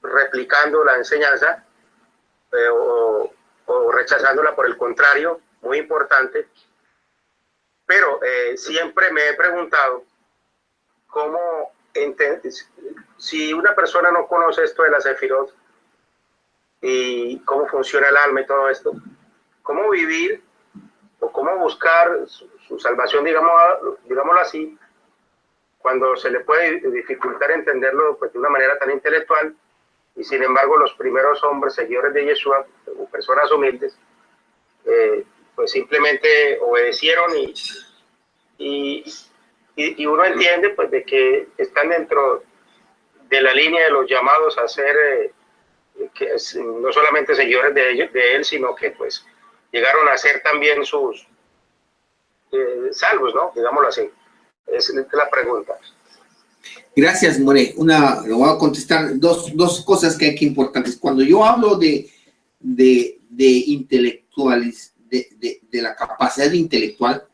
replicando la enseñanza o rechazándola, por el contrario, muy importante, pero siempre me he preguntado cómo si una persona no conoce esto de la Sefirot y cómo funciona el alma y todo esto, cómo vivir o cómo buscar su salvación, digámoslo así, cuando se le puede dificultar entenderlo pues, de una manera tan intelectual, y sin embargo los primeros hombres seguidores de Yeshua, o personas humildes, pues simplemente obedecieron y uno entiende pues de que están dentro de la línea de los llamados a ser no solamente seguidores de él, sino que pues llegaron a ser también sus salvos, ¿no? Digámoslo así. Es la pregunta. Gracias, More. Le voy a contestar dos cosas que hay que importantes. Cuando yo hablo de intelectuales, de la capacidad intelectual,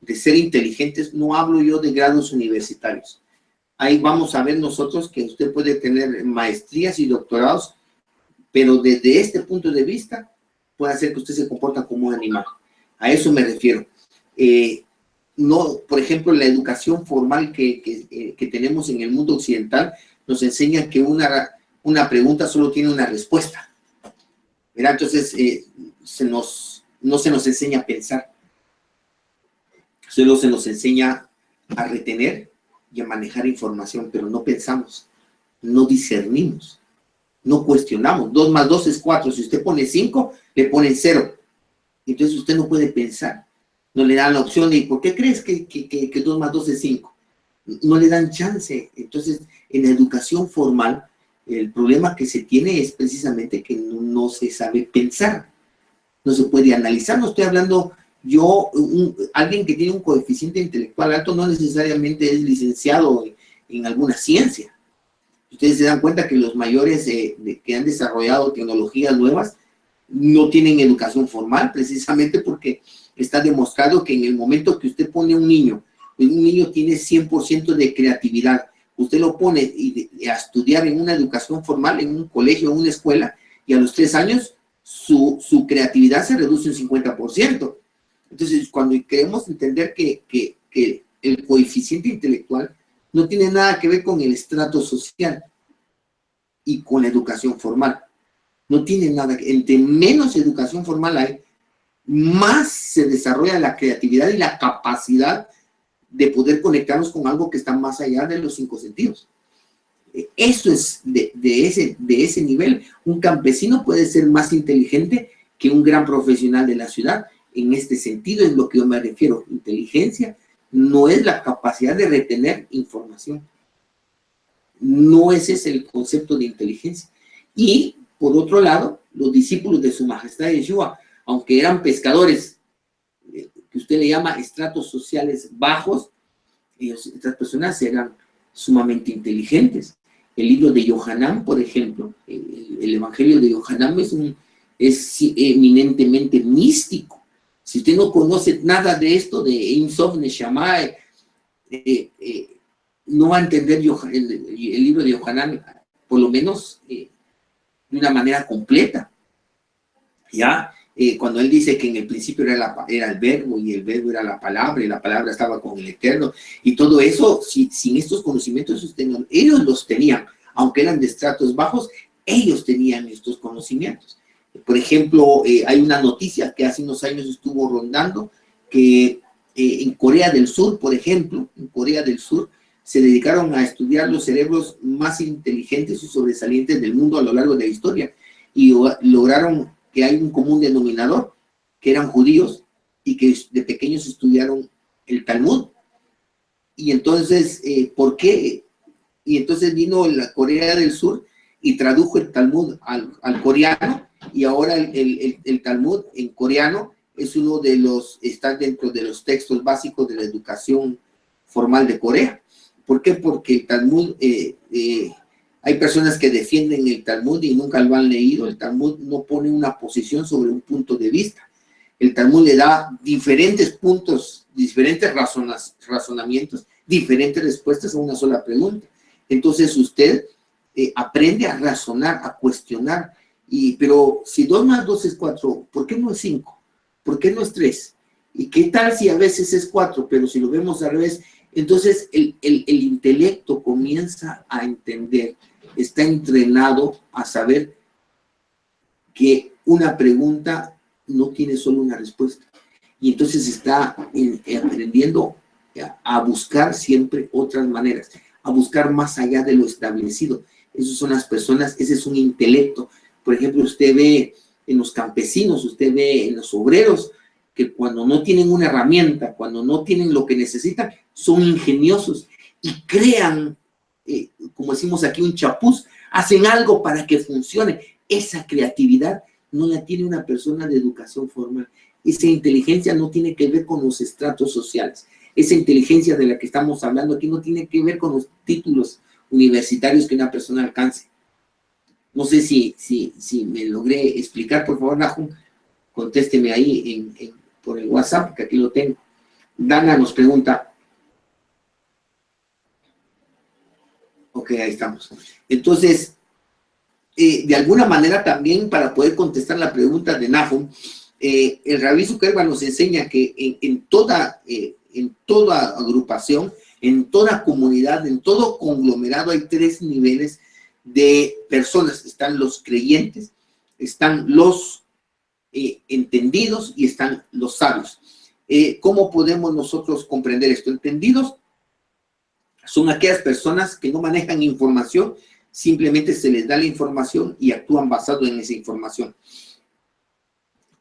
de ser inteligentes, no hablo yo de grados universitarios. Ahí vamos a ver nosotros que usted puede tener maestrías y doctorados, pero desde este punto de vista puede hacer que usted se comporta como un animal. A eso me refiero. No, por ejemplo, la educación formal que tenemos en el mundo occidental nos enseña que una pregunta solo tiene una respuesta. ¿Verdad? Entonces, no se nos enseña a pensar. Solo se nos enseña a retener y a manejar información, pero no pensamos, no discernimos, no cuestionamos. 2 más 2 es 4. Si usted pone 5, le ponen 0. Entonces usted no puede pensar. No le dan la opción de, ¿por qué crees que 2 más 2 es 5? No le dan chance. Entonces, en la educación formal, el problema que se tiene es precisamente que no se sabe pensar. No se puede analizar. No estoy hablando, alguien que tiene un coeficiente intelectual alto no necesariamente es licenciado en alguna ciencia. Ustedes se dan cuenta que los mayores que han desarrollado tecnologías nuevas no tienen educación formal, precisamente porque está demostrado que en el momento que usted pone a un niño tiene 100% de creatividad, usted lo pone a estudiar en una educación formal, en un colegio, en una escuela, y a los 3 años su creatividad se reduce un 50%. Entonces, cuando queremos entender que el coeficiente intelectual no tiene nada que ver con el estrato social y con la educación formal, no tiene nada que, entre menos educación formal hay, más se desarrolla la creatividad y la capacidad de poder conectarnos con algo que está más allá de los 5 sentidos. Eso es de ese nivel. Un campesino puede ser más inteligente que un gran profesional de la ciudad. En este sentido es lo que yo me refiero. Inteligencia no es la capacidad de retener información. No ese es el concepto de inteligencia. Y, por otro lado, los discípulos de Su Majestad Yeshua, aunque eran pescadores, que usted le llama estratos sociales bajos, estas personas eran sumamente inteligentes. El libro de Yohanan, por ejemplo, el Evangelio de Yohanan es eminentemente místico. Si usted no conoce nada de esto, de Ein Sof Neshama, no va a entender el libro de Yohanan, por lo menos de una manera completa. ¿Ya? Cuando él dice que en el principio era el verbo, y el verbo era la palabra, y la palabra estaba con el Eterno, y todo eso, sin estos conocimientos, ellos los tenían, aunque eran de estratos bajos, ellos tenían estos conocimientos. Por ejemplo, hay una noticia que hace unos años estuvo rondando, que en Corea del Sur, por ejemplo, en Corea del Sur, se dedicaron a estudiar los cerebros más inteligentes y sobresalientes del mundo a lo largo de la historia, y lograron que hay un común denominador, que eran judíos y que de pequeños estudiaron el Talmud. Y entonces, ¿por qué? Y entonces vino la Corea del Sur y tradujo el Talmud al coreano, y ahora el Talmud en coreano es uno de está dentro de los textos básicos de la educación formal de Corea. ¿Por qué? Porque el Talmud, hay personas que defienden el Talmud y nunca lo han leído. El Talmud no pone una posición sobre un punto de vista. El Talmud le da diferentes puntos, diferentes razonamientos, diferentes respuestas a una sola pregunta. Entonces usted aprende a razonar, a cuestionar. Pero si 2 más 2 es 4, ¿por qué no es 5? ¿Por qué no es 3? ¿Y qué tal si a veces es 4, pero si lo vemos al revés? Entonces el intelecto comienza a entender, está entrenado a saber que una pregunta no tiene solo una respuesta. Y entonces está aprendiendo a buscar siempre otras maneras, a buscar más allá de lo establecido. Esas son las personas, ese es un intelecto. Por ejemplo, usted ve en los campesinos, usted ve en los obreros, que cuando no tienen una herramienta, cuando no tienen lo que necesitan, son ingeniosos y crean, como decimos aquí, un chapuz, hacen algo para que funcione, esa creatividad no la tiene una persona de educación formal. Esa inteligencia no tiene que ver con los estratos sociales. Esa inteligencia de la que estamos hablando aquí no tiene que ver con los títulos universitarios que una persona alcance. No sé si me logré explicar. Por favor, Nahum, contésteme ahí por el WhatsApp, que aquí lo tengo. Dana nos pregunta. Ok, ahí estamos. Entonces, de alguna manera también, para poder contestar la pregunta de Nahum, el Rabbi Zuckerberg nos enseña que en toda agrupación, en toda comunidad, en todo conglomerado hay 3 niveles de personas. Están los creyentes, están los entendidos y están los sabios. ¿Cómo podemos nosotros comprender esto? Entendidos son aquellas personas que no manejan información, simplemente se les da la información y actúan basado en esa información.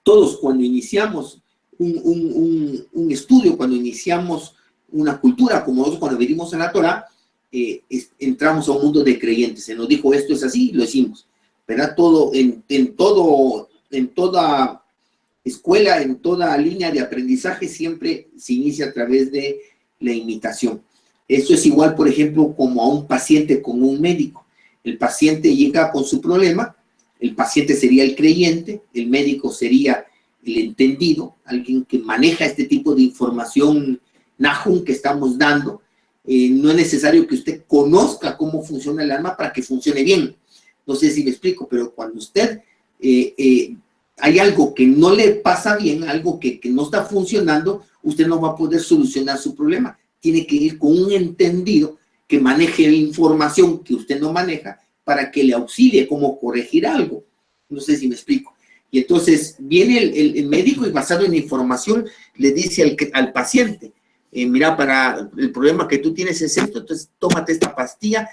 Todos, cuando iniciamos un estudio, cuando iniciamos una cultura, como nosotros cuando venimos a la Torah, entramos a un mundo de creyentes. Se nos dijo esto es así, lo hicimos, ¿verdad? Todo, en toda escuela, en toda línea de aprendizaje, siempre se inicia a través de la imitación. Esto es igual, por ejemplo, como a un paciente con un médico. El paciente llega con su problema, el paciente sería el creyente, el médico sería el entendido, alguien que maneja este tipo de información, Nahum, que estamos dando. No es necesario que usted conozca cómo funciona el alma para que funcione bien. No sé si me explico, pero cuando usted hay algo que no le pasa bien, algo que no está funcionando, usted no va a poder solucionar su problema. Tiene que ir con un entendido que maneje la información que usted no maneja para que le auxilie cómo corregir algo. No sé si me explico. Y entonces viene el médico y basado en la información le dice al paciente, mira, para el problema que tú tienes es esto, entonces tómate esta pastilla,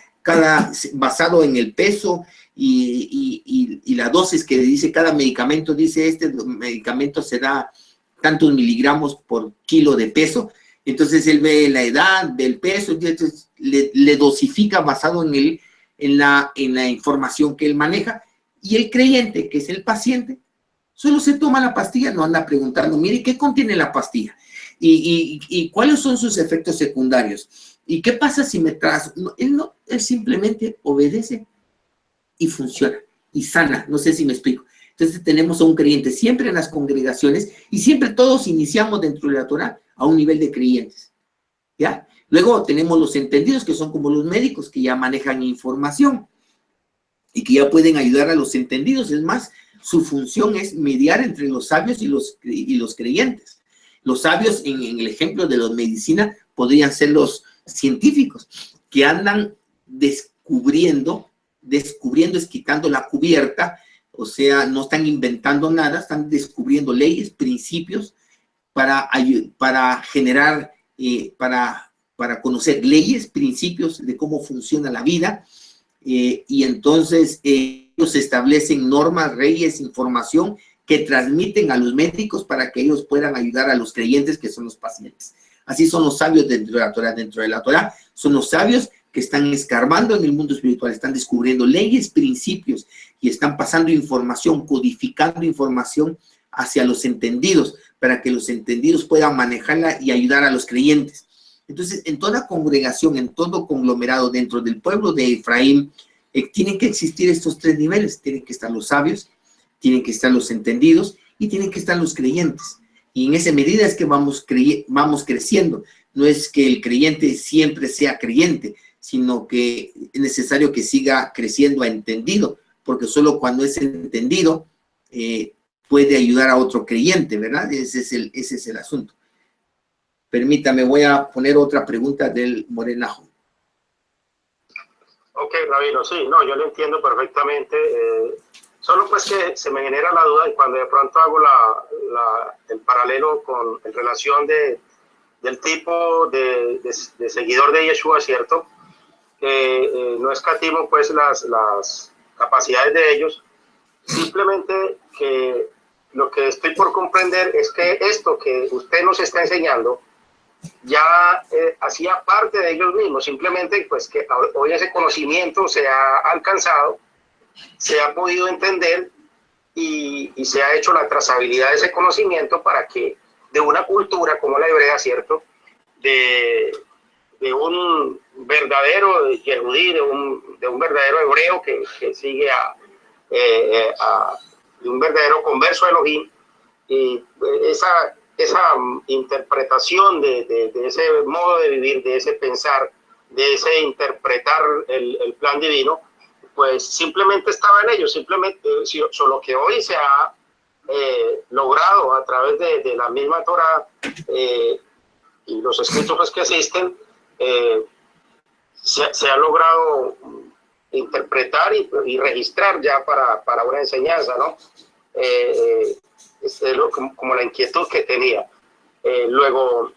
basado en el peso y la dosis que le dice cada medicamento, dice este medicamento se da tantos miligramos por kilo de peso. Entonces él ve la edad, ve el peso, entonces le dosifica basado en la información que él maneja. Y el creyente, que es el paciente, solo se toma la pastilla, no anda preguntando, mire, ¿qué contiene la pastilla? ¿Y cuáles son sus efectos secundarios? ¿Y qué pasa si me trazo? No, él simplemente obedece y funciona, y sana. No sé si me explico. Entonces tenemos a un creyente siempre en las congregaciones y siempre todos iniciamos dentro de la Torah a un nivel de creyentes, ¿ya? Luego tenemos los entendidos, que son como los médicos, que ya manejan información y que ya pueden ayudar a los entendidos. Es más, su función es mediar entre los sabios y los creyentes. Los sabios, en el ejemplo de la medicina, podrían ser los científicos, que andan descubriendo, es quitando la cubierta, o sea, no están inventando nada, están descubriendo leyes, principios, para generar, para conocer leyes, principios de cómo funciona la vida, y entonces ellos establecen normas, leyes, información que transmiten a los médicos para que ellos puedan ayudar a los creyentes, que son los pacientes. Así son los sabios dentro de la Torah. Dentro de la Torah son los sabios que están escarbando en el mundo espiritual, están descubriendo leyes, principios, y están pasando información, codificando información hacia los entendidos, para que los entendidos puedan manejarla y ayudar a los creyentes. Entonces, en toda congregación, en todo conglomerado, dentro del pueblo de Efraín, tienen que existir estos 3 niveles. Tienen que estar los sabios, tienen que estar los entendidos y tienen que estar los creyentes. Y en esa medida es que vamos creciendo. No es que el creyente siempre sea creyente, sino que es necesario que siga creciendo a entendido, porque solo cuando es entendido puede ayudar a otro creyente, ¿verdad? Ese es el asunto. Permítame, voy a poner otra pregunta del Morenajo. Ok, Rabino, sí, no, yo lo entiendo perfectamente. Solo pues que se me genera la duda, y cuando de pronto hago el paralelo con en relación del tipo de seguidor de Yeshua, ¿cierto? No escatimo pues las capacidades de ellos, simplemente que lo que estoy por comprender es que esto que usted nos está enseñando ya hacía parte de ellos mismos, simplemente pues que hoy ese conocimiento se ha alcanzado se ha podido entender y se ha hecho la trazabilidad de ese conocimiento para que de una cultura como la hebrea, ¿cierto? De un verdadero yehudí, de un verdadero hebreo que sigue de un verdadero converso a Elohim, y esa interpretación de ese modo de vivir, de ese pensar, de ese interpretar el plan divino, pues simplemente estaba en ellos, simplemente, solo que hoy se ha logrado a través de la misma Torah y los escritos pues, que existen, se ha logrado interpretar y registrar ya para una enseñanza, ¿no? Como la inquietud que tenía. Luego,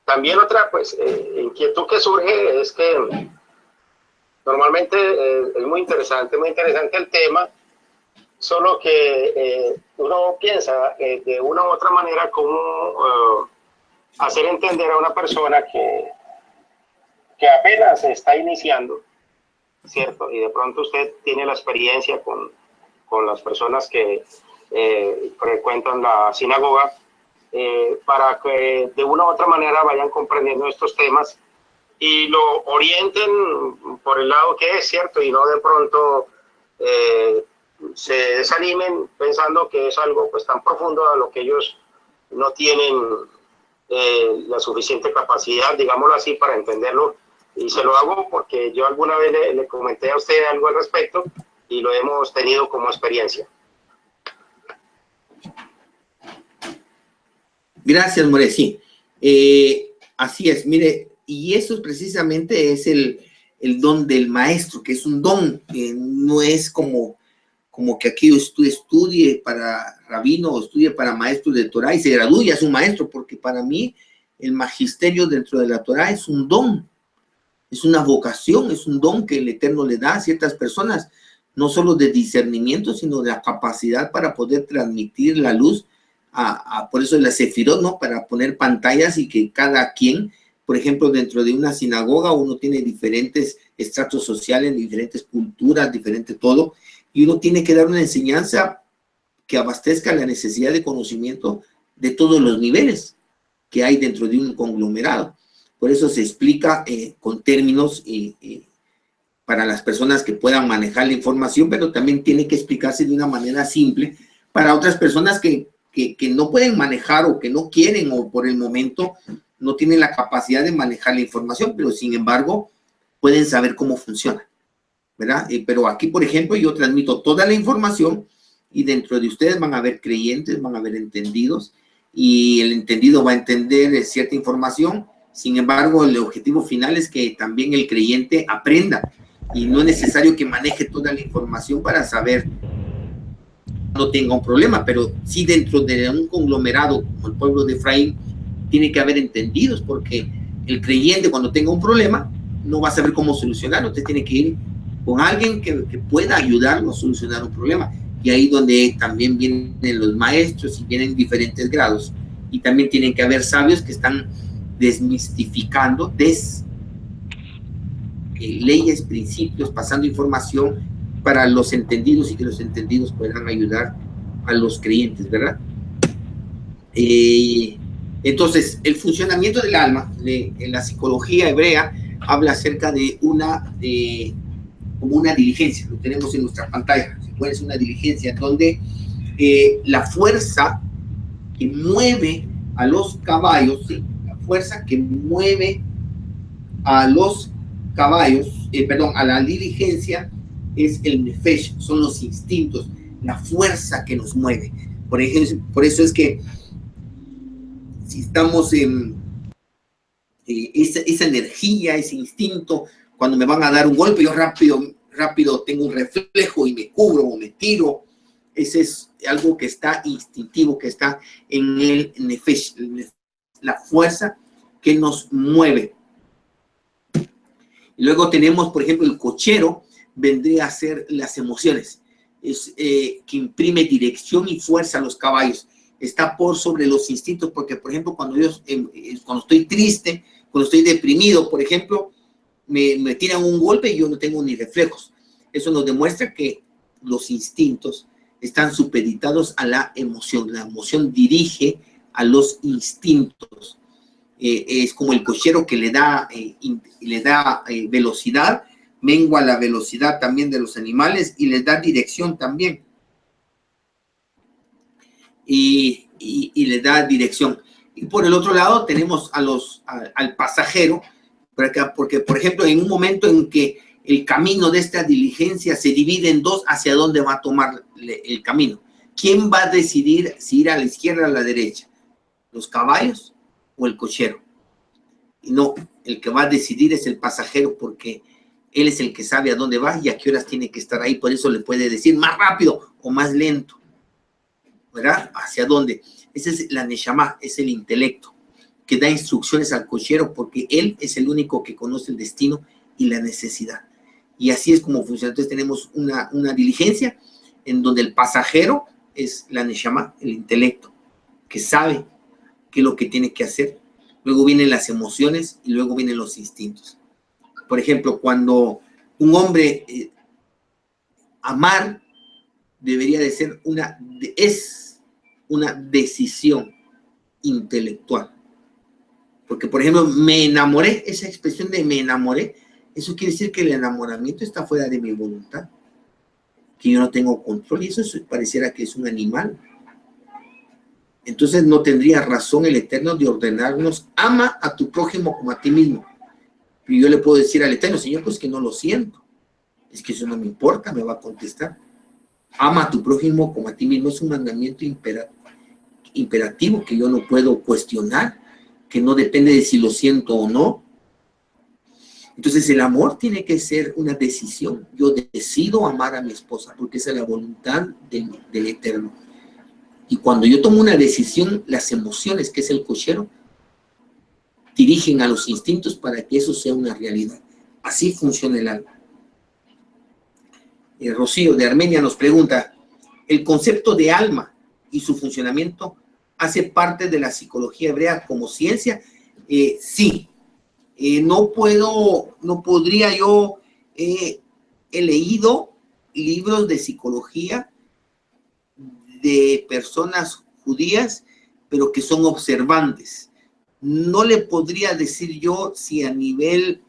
también otra pues, inquietud que surge es que normalmente es muy interesante el tema, solo que uno piensa de una u otra manera cómo hacer entender a una persona que apenas se está iniciando, ¿cierto? Y de pronto usted tiene la experiencia con las personas que frecuentan la sinagoga, para que de una u otra manera vayan comprendiendo estos temas y lo orienten por el lado que es, ¿cierto? Y no de pronto se desanimen pensando que es algo pues tan profundo a lo que ellos no tienen la suficiente capacidad, digámoslo así, para entenderlo. Y se lo hago porque yo alguna vez le comenté a usted algo al respecto y lo hemos tenido como experiencia. Gracias, More. Sí, así es. Mire, y eso precisamente es el don del maestro, que es un don, no es como que aquí estudie para rabino o estudie para maestro de Torah y se gradúe, es un maestro, porque para mí el magisterio dentro de la Torah es un don, es una vocación, es un don que el Eterno le da a ciertas personas, no solo de discernimiento, sino de la capacidad para poder transmitir la luz, por eso la sefirot, ¿no? Para poner pantallas y que cada quien, por ejemplo, dentro de una sinagoga uno tiene diferentes estratos sociales, diferentes culturas, diferente todo, y uno tiene que dar una enseñanza que abastezca la necesidad de conocimiento de todos los niveles que hay dentro de un conglomerado. Por eso se explica con términos para las personas que puedan manejar la información, pero también tiene que explicarse de una manera simple para otras personas que no pueden manejar o que no quieren o por el momento no tienen la capacidad de manejar la información, pero sin embargo pueden saber cómo funciona, ¿verdad? Pero aquí, por ejemplo, yo transmito toda la información y dentro de ustedes van a haber creyentes, van a haber entendidos y el entendido va a entender cierta información. Sin embargo, el objetivo final es que también el creyente aprenda y no es necesario que maneje toda la información para saber no tenga un problema, pero sí dentro de un conglomerado como el pueblo de Efraín tiene que haber entendidos, porque el creyente cuando tenga un problema no va a saber cómo solucionarlo, usted tiene que ir con alguien que pueda ayudarlo a solucionar un problema, y ahí donde también vienen los maestros y vienen diferentes grados, y también tienen que haber sabios que están desmistificando leyes, principios, pasando información para los entendidos y que los entendidos puedan ayudar a los creyentes, ¿verdad? Entonces, el funcionamiento del alma, en la psicología hebrea, habla acerca de como una diligencia, lo tenemos en nuestra pantalla, es una diligencia donde la fuerza que mueve a los caballos, ¿sí? La fuerza que mueve a los caballos, a la diligencia, es el nefesh, son los instintos, la fuerza que nos mueve. Por eso es que si estamos en esa energía, ese instinto, cuando me van a dar un golpe, yo rápido tengo un reflejo y me cubro o me tiro. Ese es algo que está instintivo, que está en el nefesh, la fuerza que nos mueve. Y luego tenemos, por ejemplo, el cochero, vendría a ser las emociones, es que imprime dirección y fuerza a los caballos, está por sobre los instintos, porque por ejemplo cuando estoy triste, cuando estoy deprimido, por ejemplo, me tiran un golpe y yo no tengo ni reflejos. Eso nos demuestra que los instintos están supeditados a la emoción. La emoción dirige a los instintos. Es como el cochero que le da velocidad, mengua la velocidad también de los animales y les da dirección también. Y les da dirección. Y por el otro lado tenemos al pasajero, porque, por ejemplo, en un momento en que el camino de esta diligencia se divide en dos, ¿hacia dónde va a tomar el camino? ¿Quién va a decidir si ir a la izquierda o a la derecha? ¿Los caballos o el cochero? Y no, el que va a decidir es el pasajero, porque él es el que sabe a dónde va y a qué horas tiene que estar ahí. Por eso le puede decir más rápido o más lento, ¿verdad? ¿Hacia dónde? Esa es la Neshama, es el intelecto que da instrucciones al cochero, porque él es el único que conoce el destino y la necesidad. Y así es como funciona. Entonces tenemos una diligencia en donde el pasajero es la Neshama, el intelecto, que sabe qué es lo que tiene que hacer. Luego vienen las emociones y luego vienen los instintos. Por ejemplo, cuando un hombre amar debería de ser una decisión intelectual. Porque, por ejemplo, me enamoré, esa expresión de me enamoré, eso quiere decir que el enamoramiento está fuera de mi voluntad, que yo no tengo control, y eso pareciera que es un animal. Entonces no tendría razón el Eterno de ordenarnos, ama a tu prójimo como a ti mismo. Y yo le puedo decir al Eterno, Señor, pues que no lo siento, es que eso no me importa, me va a contestar. Ama a tu prójimo como a ti mismo, es un mandamiento imperativo que yo no puedo cuestionar, que no depende de si lo siento o no. Entonces el amor tiene que ser una decisión. Yo decido amar a mi esposa porque esa es la voluntad del Eterno. Y cuando yo tomo una decisión, las emociones, que es el cochero, dirigen a los instintos para que eso sea una realidad. Así funciona el alma. Rocío de Armenia nos pregunta, ¿el concepto de alma y su funcionamiento hace parte de la psicología hebrea como ciencia? Sí. No podría yo, he leído libros de psicología de personas judías, pero que son observantes. No le podría decir yo si a nivel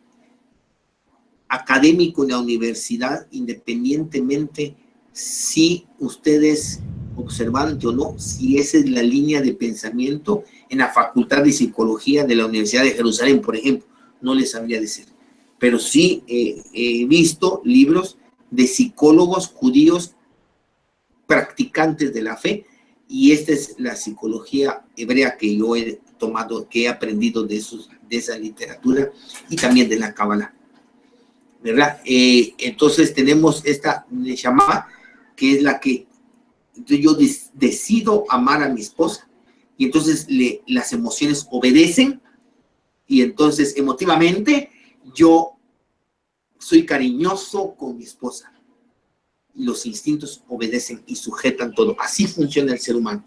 académico en la universidad, independientemente si usted es observante o no, si esa es la línea de pensamiento en la Facultad de Psicología de la Universidad de Jerusalén, por ejemplo, no les sabría decir. Pero sí he visto libros de psicólogos judíos practicantes de la fe, y esta es la psicología hebrea que yo he tomado, que he aprendido de esa literatura y también de la Kabbalah, ¿verdad? Entonces tenemos esta Neshama, que es la que yo decido amar a mi esposa, y entonces las emociones obedecen, y entonces emotivamente yo soy cariñoso con mi esposa. Los instintos obedecen y sujetan todo. Así funciona el ser humano.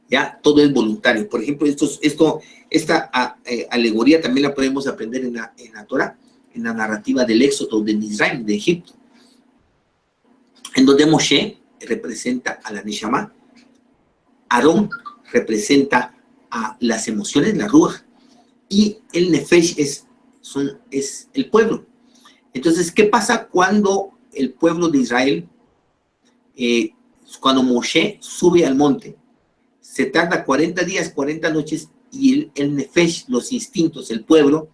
Ya, todo es voluntario. Por ejemplo, esta alegoría también la podemos aprender en la Torah, en la narrativa del éxodo de Mizraim, de Egipto, en donde Moshe representa a la Neshama, Aarón representa a las emociones, la Ruach, y el Nefesh es el pueblo. Entonces, ¿qué pasa cuando el pueblo de Israel, cuando Moshe sube al monte? Se tarda 40 días, 40 noches, y el Nefesh, los instintos, el pueblo,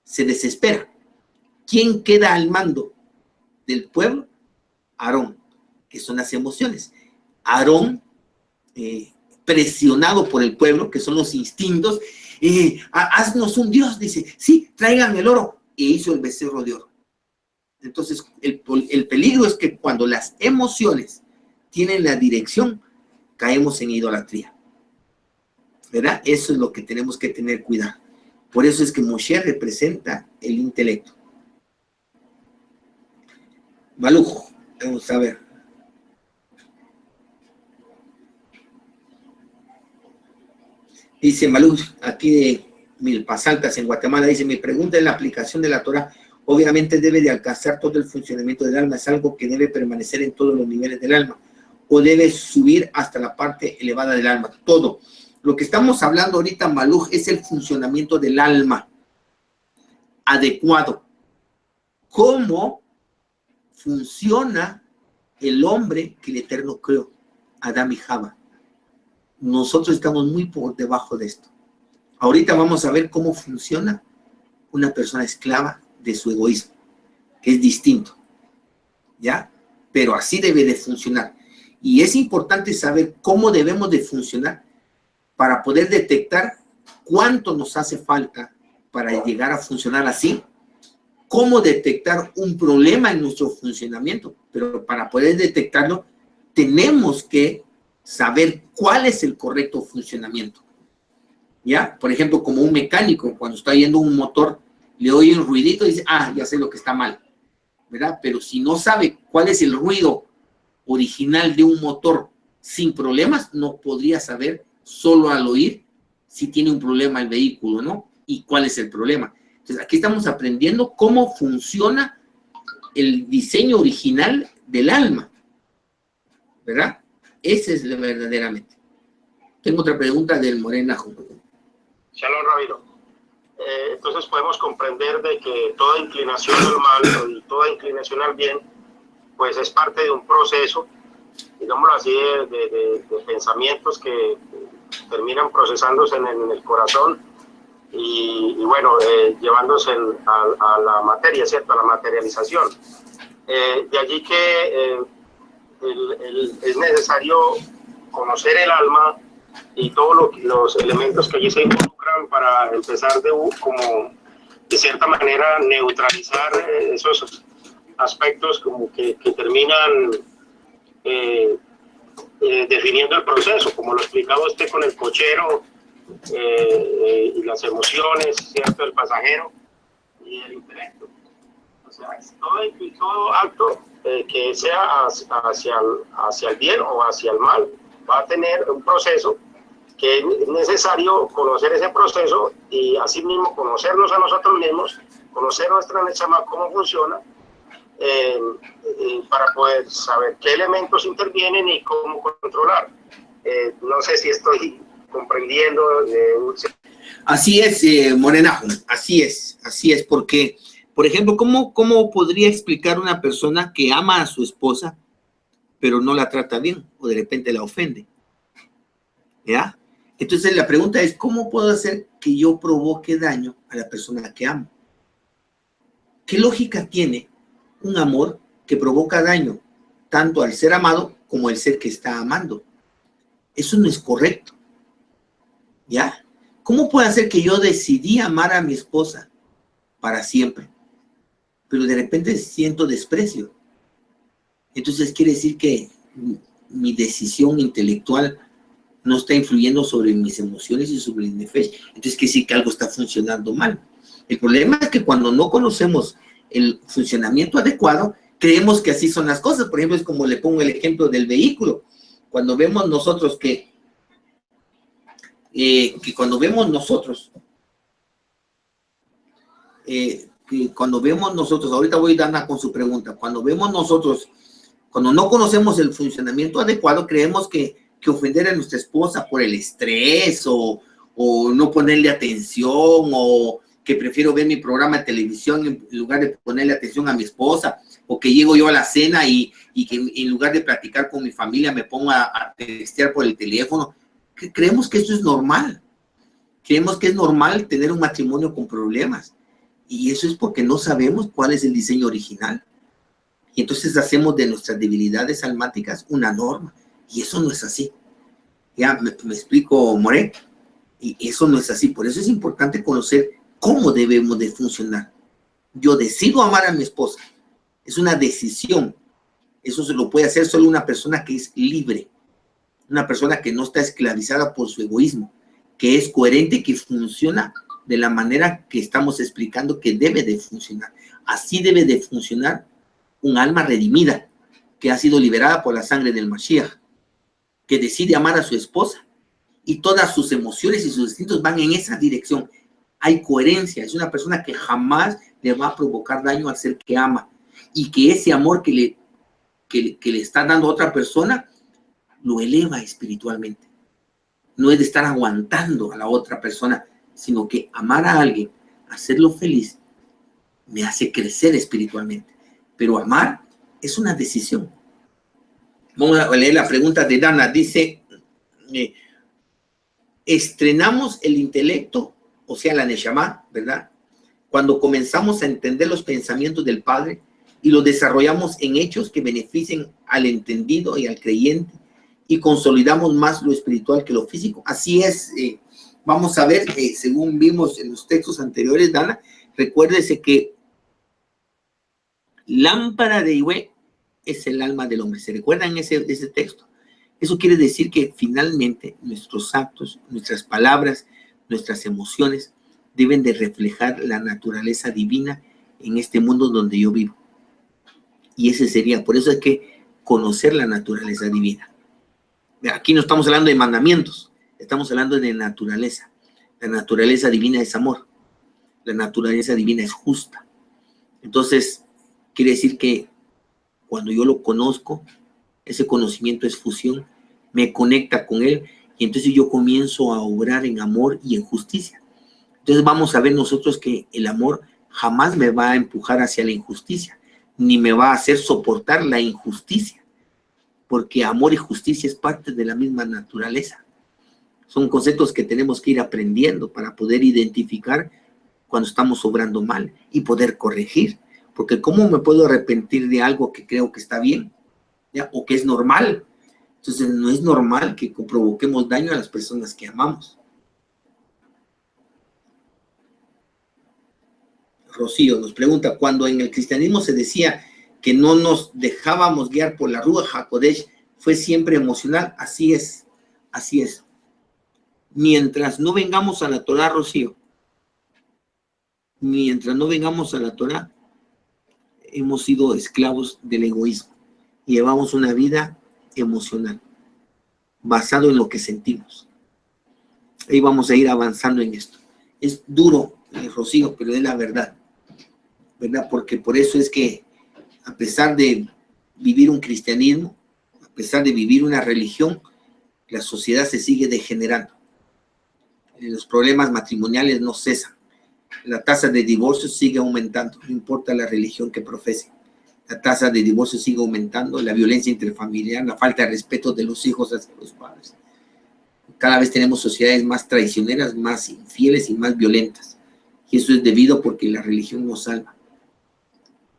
se desespera. ¿Quién queda al mando del pueblo? Aarón, que son las emociones. Aarón, presionado por el pueblo, que son los instintos, haznos un Dios, dice, sí, traigan el oro, e hizo el becerro de oro. Entonces, el peligro es que cuando las emociones tienen la dirección, caemos en idolatría, ¿verdad? Eso es lo que tenemos que tener cuidado. Por eso es que Moshe representa el intelecto. Baluch, vamos a ver. Dice Baluch, aquí de Milpas Altas, en Guatemala, dice, mi pregunta es la aplicación de la Torah obviamente debe de alcanzar todo el funcionamiento del alma, es algo que debe permanecer en todos los niveles del alma, o debe subir hasta la parte elevada del alma, todo. Lo que estamos hablando ahorita, Maluj, es el funcionamiento del alma adecuado. ¿Cómo funciona el hombre que el Eterno creó, Adán y Java? Nosotros estamos muy por debajo de esto. Ahorita vamos a ver cómo funciona una persona esclava de su egoísmo, que es distinto, ¿ya? Pero así debe de funcionar. Y es importante saber cómo debemos de funcionar para poder detectar cuánto nos hace falta para llegar a funcionar así, cómo detectar un problema en nuestro funcionamiento, pero para poder detectarlo tenemos que saber cuál es el correcto funcionamiento. ¿Ya? Por ejemplo, como un mecánico, cuando está yendo un motor, le oye un ruidito y dice, ah, ya sé lo que está mal, ¿verdad? Pero si no sabe cuál es el ruido original de un motor sin problemas, no podría saber solo al oír si tiene un problema el vehículo, ¿no? Y cuál es el problema. Entonces, aquí estamos aprendiendo cómo funciona el diseño original del alma, ¿verdad? Ese es verdaderamente. Tengo otra pregunta del Morenajo. Shalom, Rabino. Entonces podemos comprender de que toda inclinación al mal y toda inclinación al bien, pues es parte de un proceso, digámoslo así, de pensamientos que terminan procesándose en el corazón y bueno, llevándose a la materia, ¿cierto? A la materialización. De allí que es necesario conocer el alma y todos los elementos que allí se involucran para empezar como de cierta manera neutralizar esos aspectos como que terminan definiendo el proceso, como lo explicaba usted con el cochero y las emociones, ¿cierto? El pasajero y el intelecto. O sea, todo acto que sea hacia el bien o hacia el mal va a tener un proceso que es necesario conocer ese proceso y asimismo conocernos a nosotros mismos, conocer nuestra neshama, cómo funciona, para poder saber qué elementos intervienen y cómo controlar. No sé si estoy comprendiendo. Así es, Morenajo, así es, porque, por ejemplo, ¿cómo podría explicar una persona que ama a su esposa, pero no la trata bien o de repente la ofende? ¿Ya? Entonces la pregunta es, ¿cómo puedo hacer que yo provoque daño a la persona que amo? ¿Qué lógica tiene un amor que provoca daño tanto al ser amado como al ser que está amando? Eso no es correcto. ¿Ya? ¿Cómo puede hacer que yo decidí amar a mi esposa para siempre, pero de repente siento desprecio? Entonces quiere decir que mi decisión intelectual no está influyendo sobre mis emociones y sobre el nefesh. Entonces quiere decir que algo está funcionando mal. El problema es que cuando no conocemos el funcionamiento adecuado, creemos que así son las cosas. Por ejemplo, es como le pongo el ejemplo del vehículo. Cuando vemos nosotros ahorita voy Dana con su pregunta, cuando no conocemos el funcionamiento adecuado, creemos que ofender a nuestra esposa por el estrés o no ponerle atención, o que prefiero ver mi programa de televisión en lugar de ponerle atención a mi esposa, o que llego yo a la cena y que en lugar de platicar con mi familia me pongo a textear por el teléfono. Creemos que eso es normal. Creemos que es normal tener un matrimonio con problemas. Y eso es porque no sabemos cuál es el diseño original. Y entonces hacemos de nuestras debilidades almáticas una norma. Y eso no es así. Ya me explico, More. Y eso no es así. Por eso es importante conocer cómo debemos de funcionar. Yo decido amar a mi esposa. Es una decisión. Eso se lo puede hacer solo una persona que es libre. Una persona que no está esclavizada por su egoísmo, que es coherente y que funciona de la manera que estamos explicando que debe de funcionar. Así debe de funcionar un alma redimida, que ha sido liberada por la sangre del Mashiach, que decide amar a su esposa y todas sus emociones y sus instintos van en esa dirección. hay coherencia, es una persona que jamás le va a provocar daño al ser que ama, y que ese amor que le está dando a otra persona lo eleva espiritualmente. No es de estar aguantando a la otra persona, sino que amar a alguien, hacerlo feliz, me hace crecer espiritualmente. Pero amar es una decisión. Vamos a leer la pregunta de Dana. Dice, estrenamos el intelecto, o sea, la Neshama, ¿verdad? Cuando comenzamos a entender los pensamientos del Padre y los desarrollamos en hechos que beneficien al entendido y al creyente, y consolidamos más lo espiritual que lo físico. Así es. Vamos a ver, según vimos en los textos anteriores, Dana, recuérdese que lámpara de Ihue es el alma del hombre. ¿Se recuerdan ese texto? Eso quiere decir que finalmente nuestros actos, nuestras palabras, nuestras emociones deben de reflejar la naturaleza divina en este mundo donde yo vivo. Y ese sería, por eso hay que conocer la naturaleza divina. Aquí no estamos hablando de mandamientos, estamos hablando de naturaleza. La naturaleza divina es amor. La naturaleza divina es justa. Entonces, quiere decir que cuando yo lo conozco, ese conocimiento es fusión, me conecta con él, y entonces yo comienzo a obrar en amor y en justicia. Entonces vamos a ver nosotros que el amor jamás me va a empujar hacia la injusticia, ni me va a hacer soportar la injusticia, porque amor y justicia es parte de la misma naturaleza. Son conceptos que tenemos que ir aprendiendo para poder identificar cuando estamos obrando mal y poder corregir. Porque ¿cómo me puedo arrepentir de algo que creo que está bien? ¿Ya? O que es normal. Entonces no es normal que provoquemos daño a las personas que amamos. Rocío nos pregunta, cuando en el cristianismo se decía que no nos dejábamos guiar por la Ruach HaKodesh, ¿fue siempre emocional? Así es, así es. Mientras no vengamos a la Torah, Rocío, mientras no vengamos a la Torah, hemos sido esclavos del egoísmo y llevamos una vida emocional, basado en lo que sentimos. Ahí vamos a ir avanzando en esto. Es duro, Rocío, pero es la verdad, ¿verdad? Porque por eso es que a pesar de vivir un cristianismo, a pesar de vivir una religión, la sociedad se sigue degenerando. Los problemas matrimoniales no cesan. La tasa de divorcio sigue aumentando, no importa la religión que profesen. La tasa de divorcio sigue aumentando, la violencia intrafamiliar, la falta de respeto de los hijos hacia los padres. Cada vez tenemos sociedades más traicioneras, más infieles y más violentas. Y eso es debido porque la religión nos salva.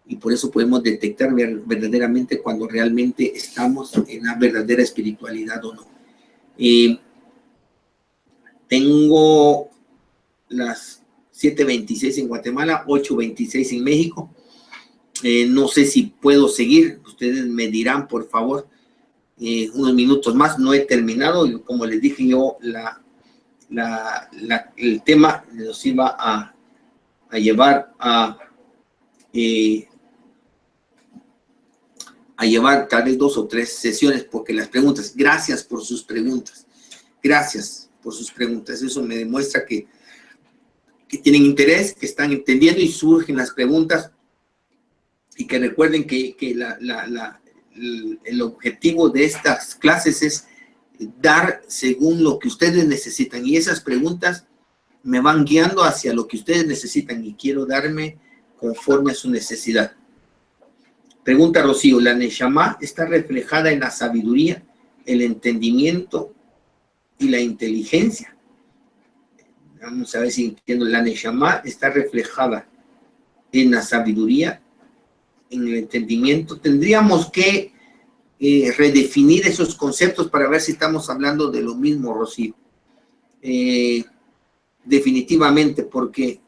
Y por eso podemos detectar verdaderamente cuando realmente estamos en la verdadera espiritualidad o no. Tengo las 7:26 en Guatemala, 8:26 en México. No sé si puedo seguir, ustedes me dirán, por favor, unos minutos más. No he terminado, y como les dije yo, el tema nos iba a llevar a llevar tal vez 2 o 3 sesiones, porque las preguntas, gracias por sus preguntas, gracias por sus preguntas, eso me demuestra que tienen interés, que están entendiendo y surgen las preguntas, y que recuerden que el objetivo de estas clases es dar según lo que ustedes necesitan, y esas preguntas me van guiando hacia lo que ustedes necesitan, y quiero darme conforme a su necesidad. Pregunta Rocío, ¿la Neshama está reflejada en la sabiduría, el entendimiento y la inteligencia? Vamos a ver si entiendo. La Neshama está reflejada en la sabiduría, en el entendimiento. Tendríamos que redefinir esos conceptos para ver si estamos hablando de lo mismo, Rocío. Definitivamente, porque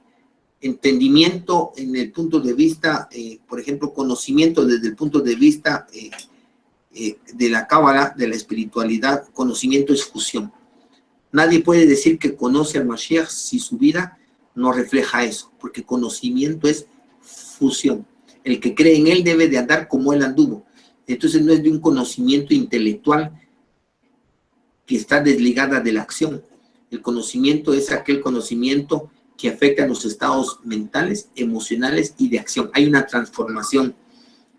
entendimiento en el punto de vista, por ejemplo, conocimiento desde el punto de vista de la Cábala, de la espiritualidad, conocimiento es fusión. Nadie puede decir que conoce al Mashiach si su vida no refleja eso, porque conocimiento es fusión. El que cree en él debe de andar como él anduvo. Entonces no es de un conocimiento intelectual que está desligada de la acción. El conocimiento es aquel conocimiento que afectan los estados mentales, emocionales y de acción. Hay una transformación.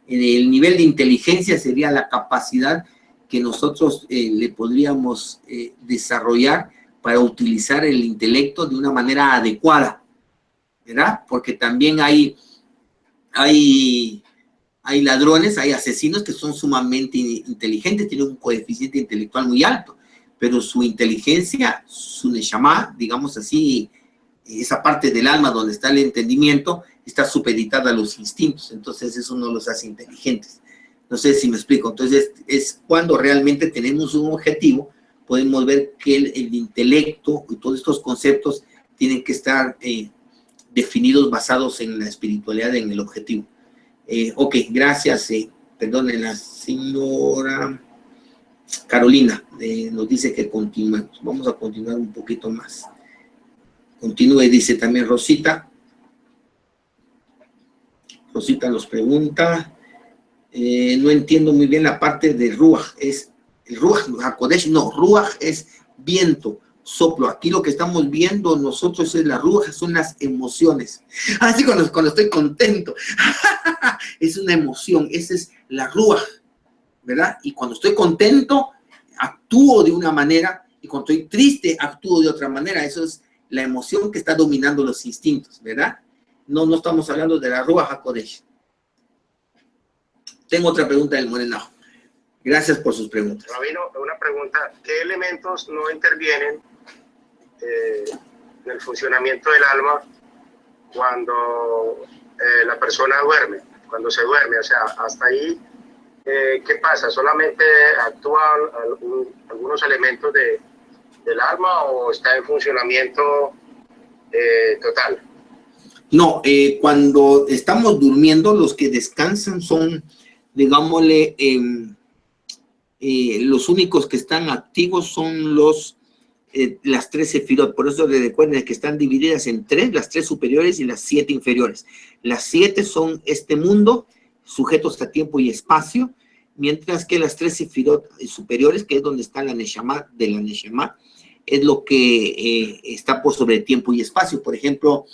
El nivel de inteligencia sería la capacidad que nosotros le podríamos desarrollar para utilizar el intelecto de una manera adecuada, ¿verdad? Porque también hay ladrones, hay asesinos que son sumamente inteligentes, tienen un coeficiente intelectual muy alto, pero su inteligencia, su neshama, digamos así, esa parte del alma donde está el entendimiento, está supeditada a los instintos, entonces eso no los hace inteligentes. No sé si me explico. Entonces es cuando realmente tenemos un objetivo, podemos ver que el intelecto y todos estos conceptos tienen que estar definidos basados en la espiritualidad, en el objetivo. Ok, gracias. Perdone, la señora Carolina nos dice que continuemos. Vamos a continuar un poquito más. Continúe, dice también Rosita. Rosita nos pregunta, no entiendo muy bien la parte de Ruach. ¿Es el Ruach HaKodesh? No, Ruach es viento, soplo. Aquí lo que estamos viendo nosotros es la Ruach, son las emociones. Así cuando estoy contento, es una emoción, esa es la Ruach, ¿verdad? Y cuando estoy contento, actúo de una manera, y cuando estoy triste, actúo de otra manera. Eso es la emoción que está dominando los instintos, ¿verdad? No estamos hablando de la Ruach HaKodesh. Tengo otra pregunta del Morenao. Gracias por sus preguntas. Rabino, una pregunta. ¿Qué elementos no intervienen en el funcionamiento del alma cuando la persona duerme? Cuando se duerme, o sea, hasta ahí, ¿qué pasa? ¿Solamente actúan algunos elementos del alma o está en funcionamiento total? No, cuando estamos durmiendo, los que descansan son, digámosle, los únicos que están activos son las 3 sefirot. Por eso recuerden que están divididas en 3, las 3 superiores y las 7 inferiores. Las 7 son este mundo, sujetos a tiempo y espacio, mientras que las 3 sefirot superiores, que es donde está la neshama de la neshama, es lo que está por sobre tiempo y espacio. Por ejemplo,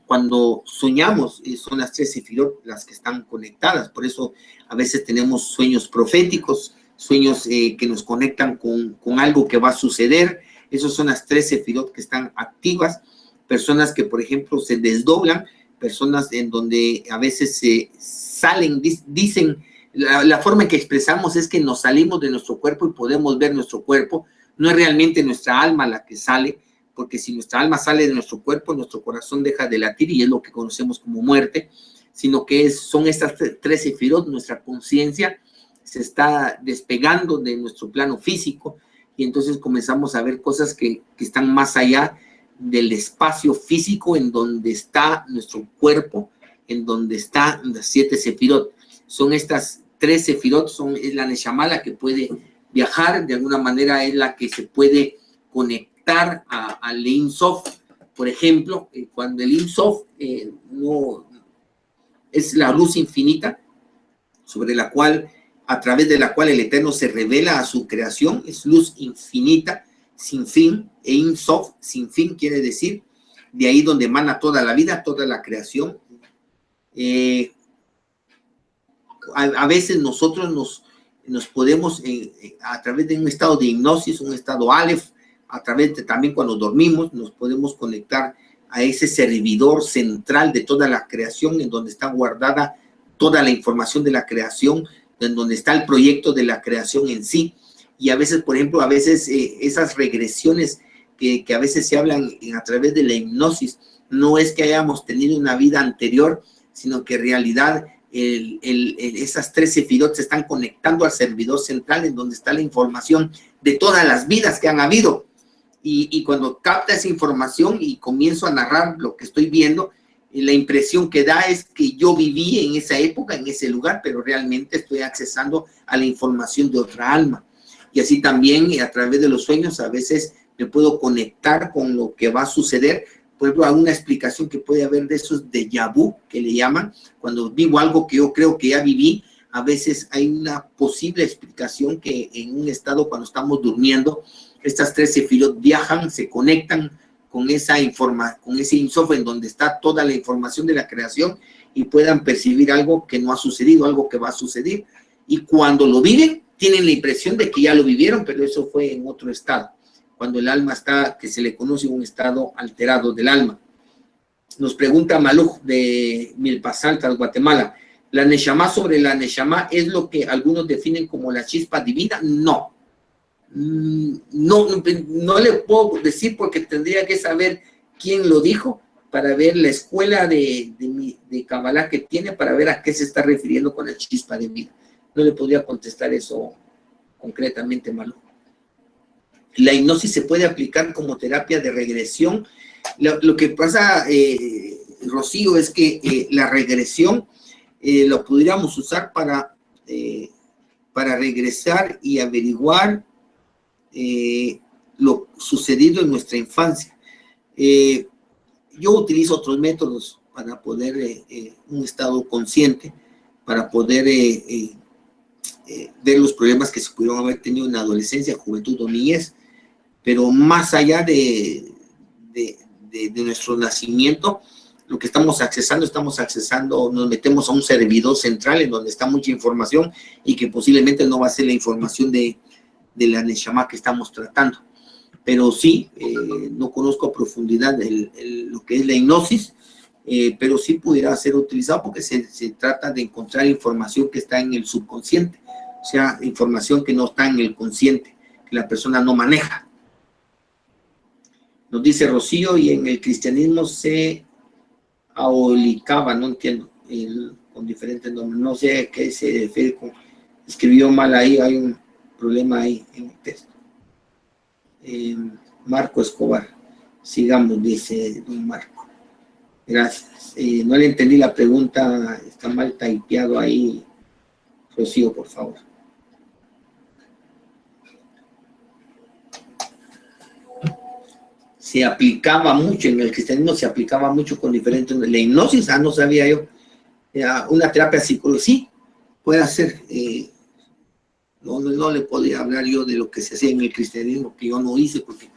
cuando soñamos, son las 3 sefirot las que están conectadas. Por eso a veces tenemos sueños proféticos, sueños que nos conectan con algo que va a suceder. Esos son las 3 sefirot que están activas. Personas que, por ejemplo, se desdoblan, personas en donde a veces se salen, dicen, la forma en que expresamos es que nos salimos de nuestro cuerpo y podemos ver nuestro cuerpo. No es realmente nuestra alma la que sale, porque si nuestra alma sale de nuestro cuerpo, nuestro corazón deja de latir y es lo que conocemos como muerte, sino que son estas 3 sefirot, nuestra conciencia se está despegando de nuestro plano físico y entonces comenzamos a ver cosas que están más allá del espacio físico en donde está nuestro cuerpo, en donde están las 7 sefirot. Son estas 3 sefirot, es la neshama la que puede viajar, de alguna manera es la que se puede conectar al Ein Sof. Por ejemplo, cuando el Ein Sof no es la luz infinita, a través de la cual el Eterno se revela a su creación, es luz infinita, sin fin, Ein Sof, sin fin quiere decir, de ahí donde emana toda la vida, toda la creación. A veces nosotros nos podemos, a través de un estado de hipnosis, un estado Aleph, a través de también cuando dormimos, nos podemos conectar a ese servidor central de toda la creación, en donde está guardada toda la información de la creación, en donde está el proyecto de la creación en sí. Y a veces, por ejemplo, esas regresiones que a veces se hablan a través de la hipnosis, no es que hayamos tenido una vida anterior, sino que en realidad esas 3 sefirot se están conectando al servidor central en donde está la información de todas las vidas que han habido. Y cuando capta esa información y comienzo a narrar lo que estoy viendo, la impresión que da es que yo viví en esa época, en ese lugar, pero realmente estoy accesando a la información de otra alma. Y así también a través de los sueños a veces me puedo conectar con lo que va a suceder. Por ejemplo, alguna explicación que puede haber de esos déjà vu, que le llaman, cuando vivo algo que yo creo que ya viví, a veces hay una posible explicación que en un estado cuando estamos durmiendo, estas 3 sefirot viajan, se conectan con ese software en donde está toda la información de la creación y puedan percibir algo que no ha sucedido, algo que va a suceder. Y cuando lo viven, tienen la impresión de que ya lo vivieron, pero eso fue en otro estado. Cuando el alma está, que se le conoce un estado alterado del alma. Nos pregunta Maluk de Milpas Altas, Guatemala. ¿La Neshama sobre la Neshama es lo que algunos definen como la chispa divina? No. No le puedo decir porque tendría que saber quién lo dijo para ver la escuela de Kabbalah que tiene para ver a qué se está refiriendo con la chispa divina. No le podría contestar eso concretamente, Malo. La hipnosis se puede aplicar como terapia de regresión. Lo que pasa, Rocío, es que la regresión lo podríamos usar para regresar y averiguar lo sucedido en nuestra infancia. Yo utilizo otros métodos para poder, un estado consciente, para poder ver los problemas que se pudieron haber tenido en la adolescencia, juventud o niñez, pero más allá de nuestro nacimiento, lo que estamos accesando, nos metemos a un servidor central en donde está mucha información y que posiblemente no va a ser la información de la Neshama que estamos tratando. Pero sí, no conozco a profundidad lo que es la hipnosis, pero sí pudiera ser utilizado porque se trata de encontrar información que está en el subconsciente, o sea, información que no está en el consciente, que la persona no maneja. Nos dice Rocío, y en el cristianismo se aolicaba, no entiendo, con diferentes nombres, no sé a qué se refiere, escribió mal ahí, hay un problema ahí en el texto. Marco Escobar, sigamos, dice don Marco. Gracias. No le entendí la pregunta, está mal typeado ahí, Rocío, por favor. Se aplicaba mucho, en el cristianismo se aplicaba mucho con diferentes, la hipnosis, no sabía yo, una terapia psicológica, sí, puede hacer, no le podía hablar yo de lo que se hacía en el cristianismo, que yo no hice, porque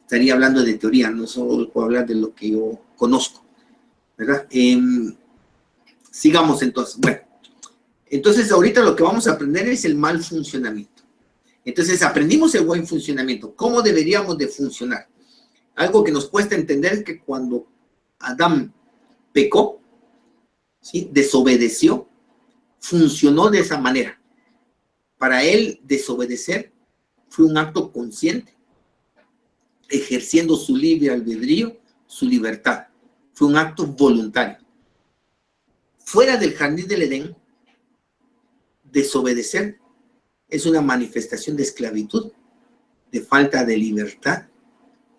estaría hablando de teoría, no solo puedo hablar de lo que yo conozco, ¿verdad? Sigamos entonces. Bueno, entonces ahorita lo que vamos a aprender es el mal funcionamiento. Entonces aprendimos el buen funcionamiento, cómo deberíamos de funcionar. Algo que nos cuesta entender es que cuando Adán pecó, ¿sí?, desobedeció, funcionó de esa manera. Para él desobedecer fue un acto consciente, ejerciendo su libre albedrío, su libertad. Fue un acto voluntario. Fuera del jardín del Edén, desobedecer es una manifestación de esclavitud, de falta de libertad,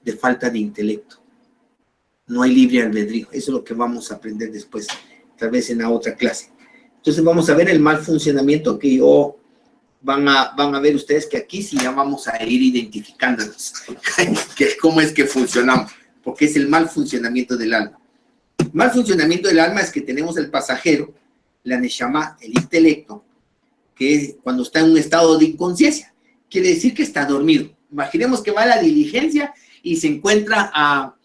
de falta de intelecto. No hay libre albedrío. Eso es lo que vamos a aprender después, tal vez en la otra clase. Entonces vamos a ver el mal funcionamiento que van a ver ustedes que aquí sí ya vamos a ir identificándonos que cómo es que funcionamos, porque es el mal funcionamiento del alma. El mal funcionamiento del alma es que tenemos el pasajero, la Neshama, el intelecto, que es cuando está en un estado de inconsciencia, quiere decir que está dormido. Imaginemos que va a la diligencia y se encuentra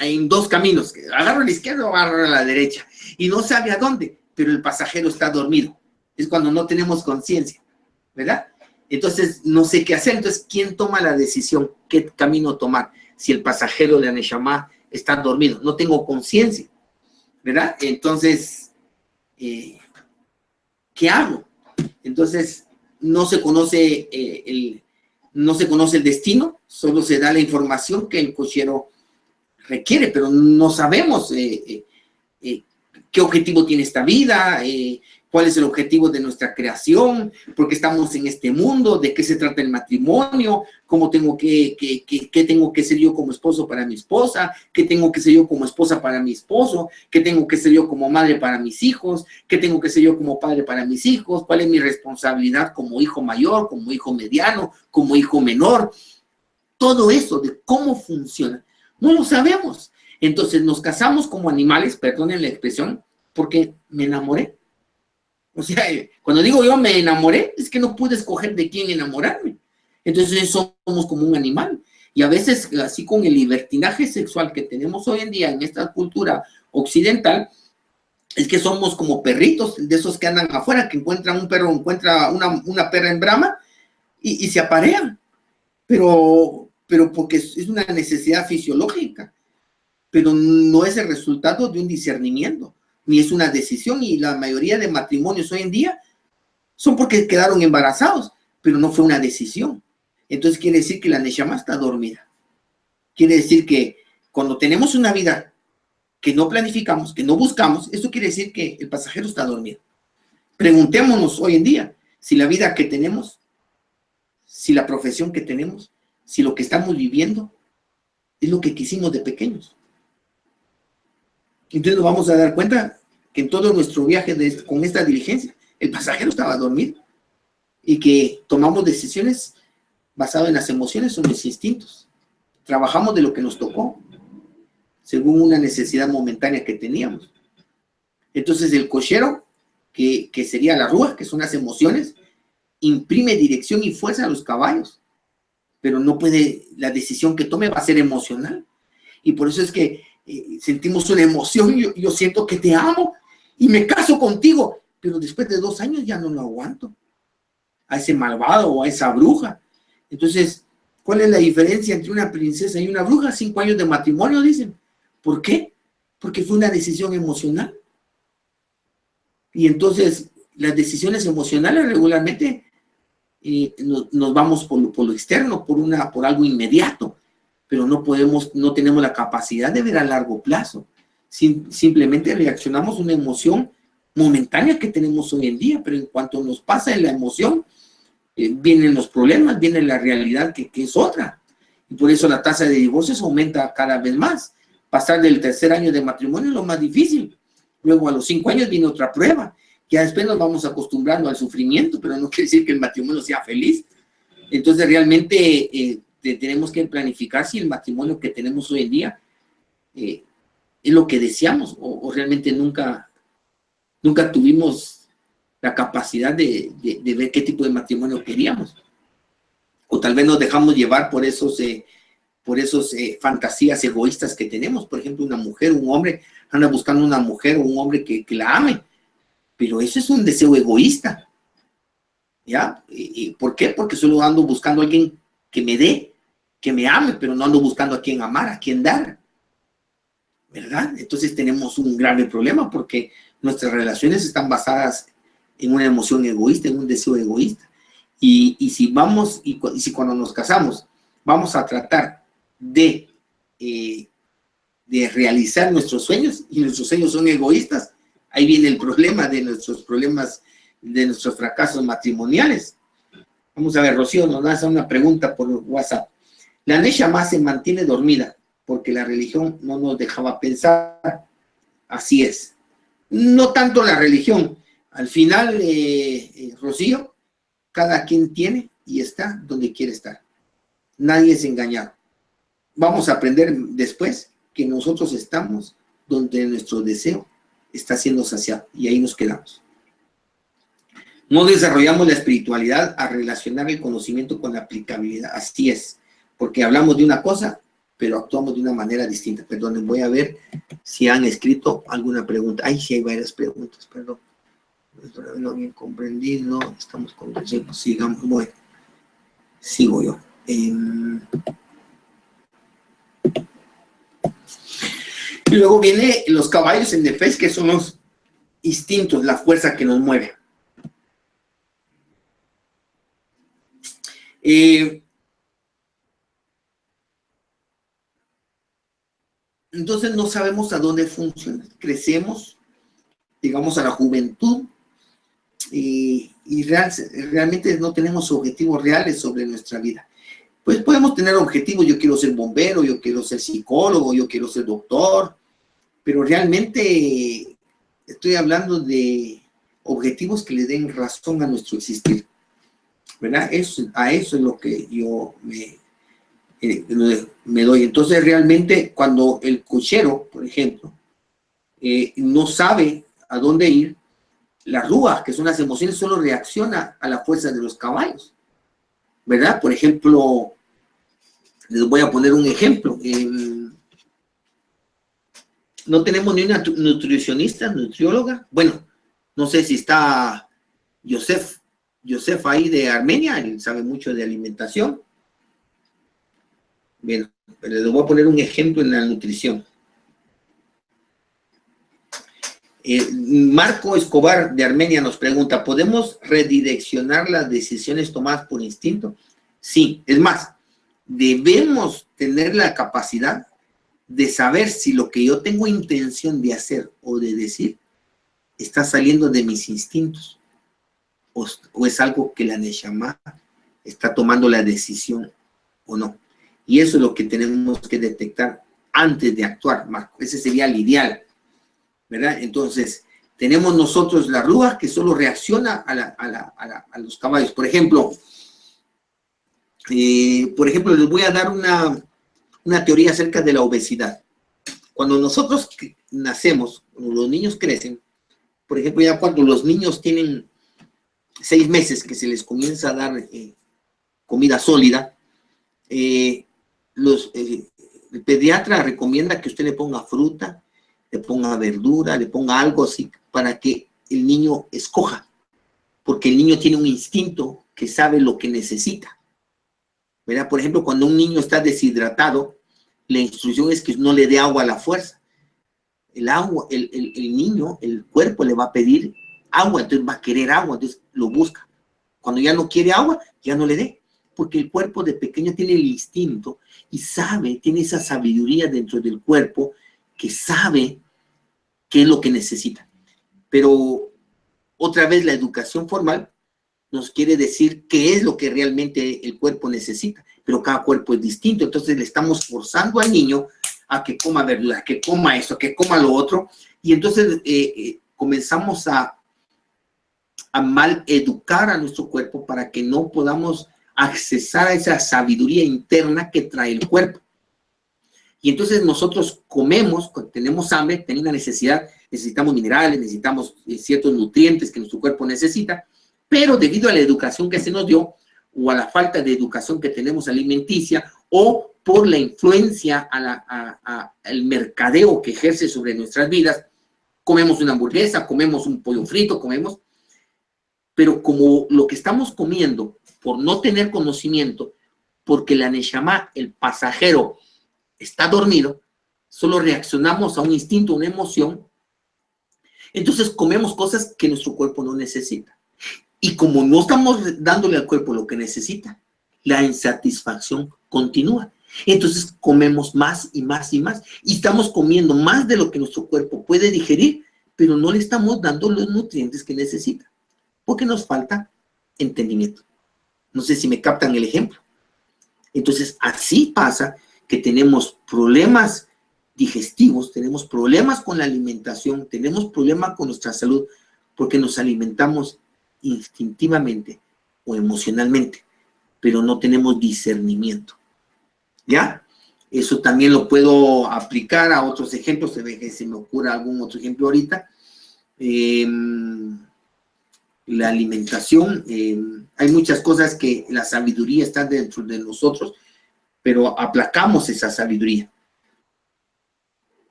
en dos caminos, agarra a la izquierda o agarra a la derecha, y no sabe a dónde, pero el pasajero está dormido. Es cuando no tenemos conciencia, ¿verdad? Entonces, no sé qué hacer. Entonces, ¿quién toma la decisión? ¿Qué camino tomar? Si el pasajero de la Neshama está dormido, no tengo conciencia, ¿verdad? Entonces, ¿qué hago? Entonces, no se conoce el destino, solo se da la información que el cochero requiere, pero no sabemos qué objetivo tiene esta vida, cuál es el objetivo de nuestra creación, por qué estamos en este mundo, de qué se trata el matrimonio, cómo tengo qué tengo que ser yo como esposo para mi esposa, qué tengo que ser yo como esposa para mi esposo, qué tengo que ser yo como madre para mis hijos, qué tengo que ser yo como padre para mis hijos, cuál es mi responsabilidad como hijo mayor, como hijo mediano, como hijo menor. Todo eso de cómo funciona, no lo sabemos. Entonces nos casamos como animales, perdonen la expresión, porque me enamoré. O sea, cuando digo yo me enamoré, es que no pude escoger de quién enamorarme. Entonces somos como un animal. Y a veces, así con el libertinaje sexual que tenemos hoy en día en esta cultura occidental, es que somos como perritos, de esos que andan afuera, que encuentran un perro, encuentra una perra en brama y se aparean. Pero porque es una necesidad fisiológica, pero no es el resultado de un discernimiento, ni es una decisión, y la mayoría de matrimonios hoy en día son porque quedaron embarazados, pero no fue una decisión. Entonces quiere decir que la neshama está dormida. Quiere decir que cuando tenemos una vida que no planificamos, que no buscamos, eso quiere decir que el pasajero está dormido. Preguntémonos hoy en día si la vida que tenemos, si la profesión que tenemos, si lo que estamos viviendo es lo que quisimos de pequeños. Entonces nos vamos a dar cuenta que en todo nuestro viaje con esta diligencia, el pasajero estaba dormido y que tomamos decisiones basadas en las emociones o en los instintos. Trabajamos de lo que nos tocó, según una necesidad momentánea que teníamos. Entonces el cochero, que sería la rúa, que son las emociones, imprime dirección y fuerza a los caballos, pero no puede, la decisión que tome va a ser emocional. Y por eso es que sentimos una emoción, yo siento que te amo y me caso contigo, pero después de 2 años ya no lo aguanto, a ese malvado o a esa bruja. Entonces, ¿cuál es la diferencia entre una princesa y una bruja? 5 años de matrimonio, dicen. ¿Por qué? Porque fue una decisión emocional. Y entonces, las decisiones emocionales regularmente nos vamos por lo externo, por algo inmediato, pero no tenemos la capacidad de ver a largo plazo. Simplemente reaccionamos a una emoción momentánea que tenemos hoy en día, pero en cuanto nos pasa en la emoción, vienen los problemas, viene la realidad que es otra. Y por eso la tasa de divorcios aumenta cada vez más. Pasar del 3er año de matrimonio es lo más difícil. Luego a los 5 años viene otra prueba. Ya después nos vamos acostumbrando al sufrimiento, pero no quiere decir que el matrimonio sea feliz. Entonces realmente tenemos que planificar si el matrimonio que tenemos hoy en día es lo que deseamos o realmente nunca tuvimos la capacidad de ver qué tipo de matrimonio queríamos. O tal vez nos dejamos llevar por esos fantasías egoístas que tenemos. Por ejemplo, una mujer, un hombre, anda buscando una mujer o un hombre que la ame. Pero eso es un deseo egoísta. ¿Ya? ¿Y por qué? Porque solo ando buscando a alguien que me dé, que me ame, pero no ando buscando a quien amar, a quien dar. ¿Verdad? Entonces tenemos un grave problema porque nuestras relaciones están basadas en una emoción egoísta, en un deseo egoísta. Y si cuando nos casamos vamos a tratar de realizar nuestros sueños y nuestros sueños son egoístas, ahí viene el problema de nuestros fracasos matrimoniales. Vamos a ver, Rocío nos lanza una pregunta por WhatsApp. La neshama se mantiene dormida porque la religión no nos dejaba pensar. Así es. No tanto la religión. Al final, Rocío, cada quien tiene y está donde quiere estar. Nadie es engañado. Vamos a aprender después que nosotros estamos donde nuestro deseo está siendo saciado y ahí nos quedamos. No desarrollamos la espiritualidad a relacionar el conocimiento con la aplicabilidad. Así es, porque hablamos de una cosa, pero actuamos de una manera distinta. Perdonen, voy a ver si han escrito alguna pregunta. Ay, sí hay varias preguntas, perdón. No bien comprendido, estamos con... Sigamos, bueno, sigo yo. Y luego viene los caballos en Nefesh, que son los instintos, la fuerza que nos mueve. Entonces no sabemos a dónde funciona. Crecemos, llegamos a la juventud y realmente no tenemos objetivos reales sobre nuestra vida. Pues podemos tener objetivos, yo quiero ser bombero, yo quiero ser psicólogo, yo quiero ser doctor, pero realmente estoy hablando de objetivos que le den razón a nuestro existir, ¿verdad? A eso es lo que yo me doy. Entonces realmente cuando el cochero, por ejemplo, no sabe a dónde ir, la rúa, que son las emociones, solo reacciona a la fuerza de los caballos, ¿verdad? Por ejemplo, Les voy a poner un ejemplo. No tenemos ni una nutricionista, nutrióloga. Bueno, no sé si está Joseph ahí de Armenia, él sabe mucho de alimentación. Bien, pero les voy a poner un ejemplo en la nutrición. Marco Escobar de Armenia nos pregunta, ¿podemos redireccionar las decisiones tomadas por instinto? Sí, es más, debemos tener la capacidad de saber si lo que yo tengo intención de hacer o de decir está saliendo de mis instintos o es algo que la Neshama está tomando la decisión o no. Y eso es lo que tenemos que detectar antes de actuar, Marco. Ese sería el ideal, ¿verdad? Entonces, tenemos nosotros la rúa que solo reacciona a los caballos. Por ejemplo, les voy a dar una teoría acerca de la obesidad. Cuando nosotros nacemos, cuando los niños crecen, por ejemplo, ya cuando los niños tienen 6 meses que se les comienza a dar comida sólida, el pediatra recomienda que usted le ponga fruta, le ponga verdura, le ponga algo así para que el niño escoja, porque el niño tiene un instinto que sabe lo que necesita, ¿verdad? Por ejemplo, cuando un niño está deshidratado, la instrucción es que no le dé agua a la fuerza. El agua, el niño, el cuerpo le va a pedir agua, entonces va a querer agua, entonces lo busca. Cuando ya no quiere agua, ya no le dé, porque el cuerpo de pequeño tiene el instinto y sabe, tiene esa sabiduría dentro del cuerpo que sabe qué es lo que necesita. Pero otra vez la educación formal nos quiere decir qué es lo que realmente el cuerpo necesita, pero cada cuerpo es distinto, entonces le estamos forzando al niño a que coma verdura, que coma eso, que coma lo otro, y entonces comenzamos a mal educar a nuestro cuerpo para que no podamos accesar a esa sabiduría interna que trae el cuerpo. Y entonces nosotros comemos, cuando tenemos hambre, tenemos una necesidad, necesitamos minerales, necesitamos ciertos nutrientes que nuestro cuerpo necesita, pero debido a la educación que se nos dio, o a la falta de educación que tenemos alimenticia, o por la influencia al mercadeo que ejerce sobre nuestras vidas, comemos una hamburguesa, comemos un pollo frito, pero como lo que estamos comiendo, por no tener conocimiento, porque la Neshama, el pasajero, está dormido, solo reaccionamos a un instinto, una emoción, entonces comemos cosas que nuestro cuerpo no necesita. Y como no estamos dándole al cuerpo lo que necesita, la insatisfacción continúa. Entonces comemos más y más y más, y estamos comiendo más de lo que nuestro cuerpo puede digerir, pero no le estamos dando los nutrientes que necesita, porque nos falta entendimiento. No sé si me captan el ejemplo. Entonces, así pasa que tenemos problemas digestivos, tenemos problemas con la alimentación, tenemos problemas con nuestra salud, porque nos alimentamos instintivamente o emocionalmente, pero no tenemos discernimiento. ¿Ya? Eso también lo puedo aplicar a otros ejemplos, se ve que se me ocurre algún otro ejemplo ahorita. La alimentación, hay muchas cosas que la sabiduría está dentro de nosotros, pero aplacamos esa sabiduría.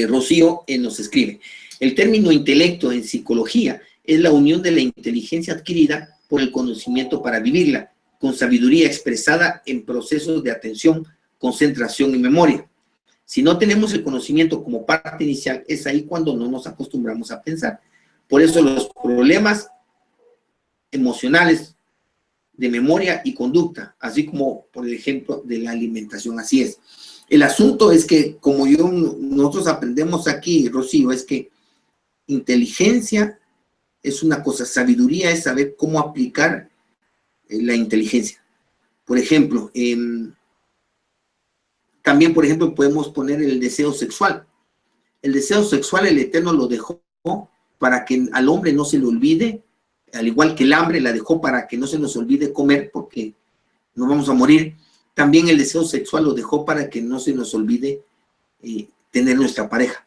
Rocío nos escribe, el término intelecto en psicología es la unión de la inteligencia adquirida por el conocimiento para vivirla, con sabiduría expresada en procesos de atención, concentración y memoria. Si no tenemos el conocimiento como parte inicial, es ahí cuando no nos acostumbramos a pensar. Por eso los problemas emocionales de memoria y conducta, así como por el ejemplo de la alimentación, así es. El asunto es que, como nosotros aprendemos aquí, Rocío, es que inteligencia es una cosa, sabiduría es saber cómo aplicar la inteligencia. Por ejemplo, también, por ejemplo, podemos poner el deseo sexual. El deseo sexual el Eterno lo dejó para que al hombre no se le olvide, al igual que el hambre la dejó para que no se nos olvide comer, porque no vamos a morir. También el deseo sexual lo dejó para que no se nos olvide tener nuestra pareja.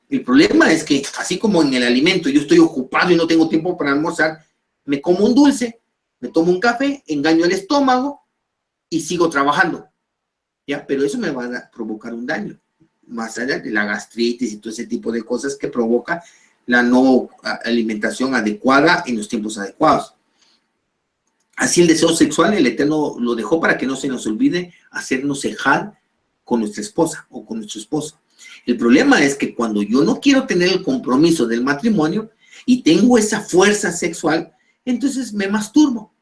El problema es que, así como en el alimento, yo estoy ocupado y no tengo tiempo para almorzar, me como un dulce, me tomo un café, engaño el estómago y sigo trabajando. ¿ya? Pero eso me va a provocar un daño, más allá de la gastritis y todo ese tipo de cosas que provoca la no alimentación adecuada en los tiempos adecuados. Así el deseo sexual, el Eterno lo dejó para que no se nos olvide hacernos cejar con nuestra esposa o con nuestro esposo. El problema es que cuando yo no quiero tener el compromiso del matrimonio y tengo esa fuerza sexual, entonces me masturbo.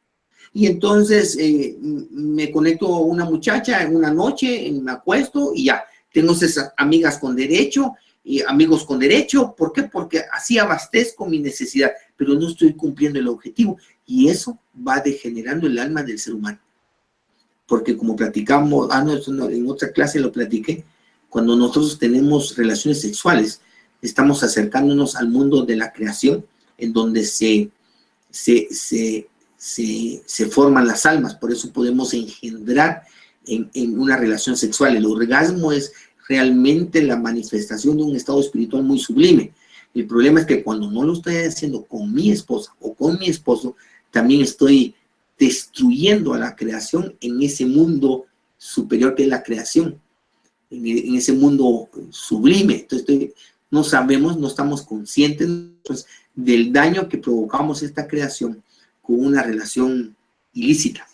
Y entonces me conecto a una muchacha en una noche, me acuesto y ya. Tengo esas amigas con derecho y amigos con derecho. ¿Por qué? Porque así abastezco mi necesidad, pero no estoy cumpliendo el objetivo. Y eso va degenerando el alma del ser humano. Porque como platicamos, en otra clase lo platiqué, cuando nosotros tenemos relaciones sexuales, estamos acercándonos al mundo de la creación, en donde se forman las almas. Por eso podemos engendrar en una relación sexual. El orgasmo es realmente la manifestación de un estado espiritual muy sublime. El problema es que cuando no lo estoy haciendo con mi esposa o con mi esposo, también estoy destruyendo a la creación en ese mundo superior que es la creación, en ese mundo sublime. Entonces no sabemos, no estamos conscientes pues, del daño que provocamos esta creación con una relación ilícita,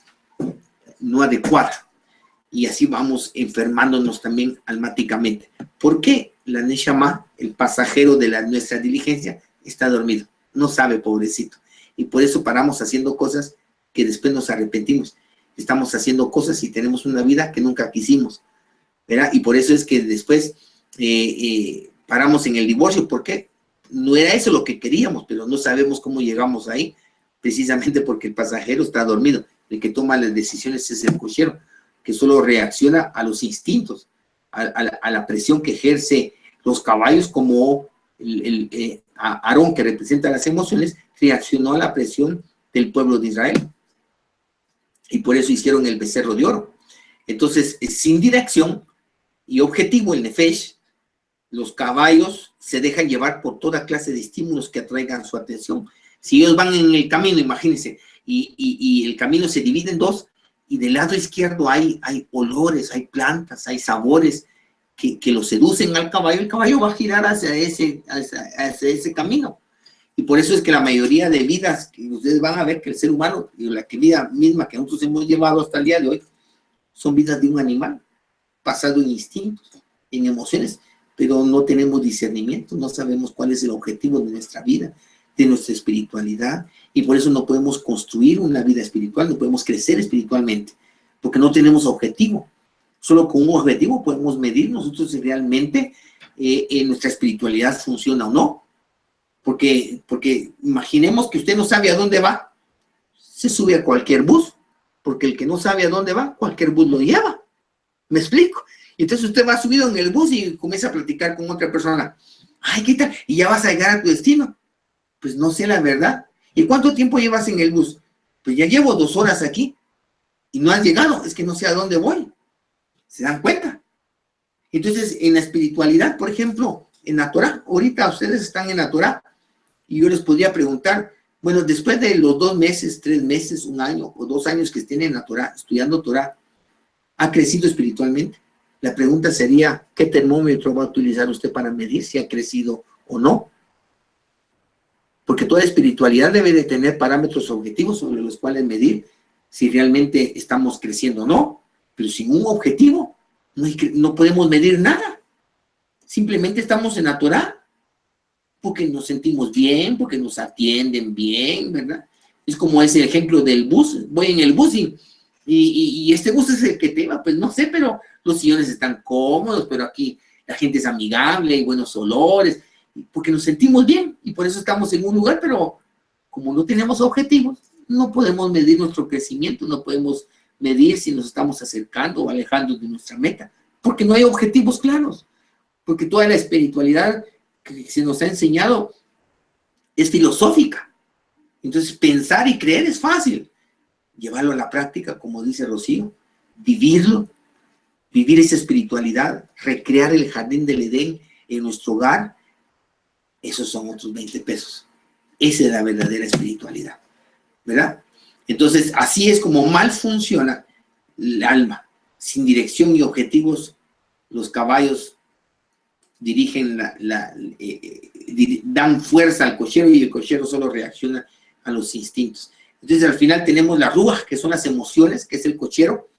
no adecuada. Y así vamos enfermándonos también almáticamente. ¿Por qué la Neshama, el pasajero de nuestra diligencia, está dormido? No sabe, pobrecito. Y por eso paramos haciendo cosas que después nos arrepentimos. Estamos haciendo cosas y tenemos una vida que nunca quisimos, ¿verdad? Y por eso es que después paramos en el divorcio. ¿Por qué? No era eso lo que queríamos, pero no sabemos cómo llegamos ahí, precisamente porque el pasajero está dormido. El que toma las decisiones es el cochero, que solo reacciona a los instintos, a la presión que ejerce los caballos, como Aarón, que representa las emociones, reaccionó a la presión del pueblo de Israel. Y por eso hicieron el becerro de oro. Entonces, sin dirección y objetivo, el Nefesh, los caballos se dejan llevar por toda clase de estímulos que atraigan su atención. Si ellos van en el camino, imagínense, y el camino se divide en dos, y del lado izquierdo hay olores, hay plantas, hay sabores que lo seducen al caballo, el caballo va a girar hacia ese camino. Y por eso es que la mayoría de vidas que ustedes van a ver que el ser humano, y la vida misma que nosotros hemos llevado hasta el día de hoy, son vidas de un animal, basado en instintos, en emociones, pero no tenemos discernimiento, no sabemos cuál es el objetivo de nuestra vida, de nuestra espiritualidad, y por eso no podemos construir una vida espiritual, no podemos crecer espiritualmente, porque no tenemos objetivo. Solo con un objetivo podemos medir nosotros si realmente nuestra espiritualidad funciona o no. Porque imaginemos que usted no sabe a dónde va, se sube a cualquier bus, porque el que no sabe a dónde va, cualquier bus lo lleva. ¿Me explico? Entonces usted va subido en el bus y comienza a platicar con otra persona. Ay, ¿qué tal? Y ya vas a llegar a tu destino. Pues no sé la verdad. ¿Y cuánto tiempo llevas en el bus? Pues ya llevo 2 horas aquí y no has llegado. Es que no sé a dónde voy. ¿Se dan cuenta? Entonces, en la espiritualidad, por ejemplo, en la Torah, ahorita ustedes están en la Torah, y yo les podría preguntar, bueno, después de los 2 meses, 3 meses, 1 año o 2 años que estén en la Torah, estudiando Torah, ¿ha crecido espiritualmente? La pregunta sería, ¿qué termómetro va a utilizar usted para medir si ha crecido o no? Porque toda espiritualidad debe de tener parámetros objetivos sobre los cuales medir si realmente estamos creciendo o no. Pero sin un objetivo, no podemos medir nada. Simplemente estamos en la Torah porque nos sentimos bien, porque nos atienden bien, ¿verdad? Es como ese ejemplo del bus. Voy en el bus y este bus es el que te va, pues no sé, pero los sillones están cómodos, pero aquí la gente es amigable, hay buenos olores, porque nos sentimos bien y por eso estamos en un lugar, pero como no tenemos objetivos, no podemos medir nuestro crecimiento, no podemos medir si nos estamos acercando o alejando de nuestra meta, porque no hay objetivos claros, porque toda la espiritualidad que se nos ha enseñado es filosófica. Entonces pensar y creer es fácil, llevarlo a la práctica, como dice Rocío, vivirlo, vivir esa espiritualidad, recrear el jardín del Edén en nuestro hogar, esos son otros 20 pesos. Esa es la verdadera espiritualidad, ¿verdad? Entonces, así es como mal funciona el alma. sin dirección y objetivos, los caballos dirigen dan fuerza al cochero y el cochero solo reacciona a los instintos. Entonces al final tenemos la ruaj, que son las emociones, que es el cochero,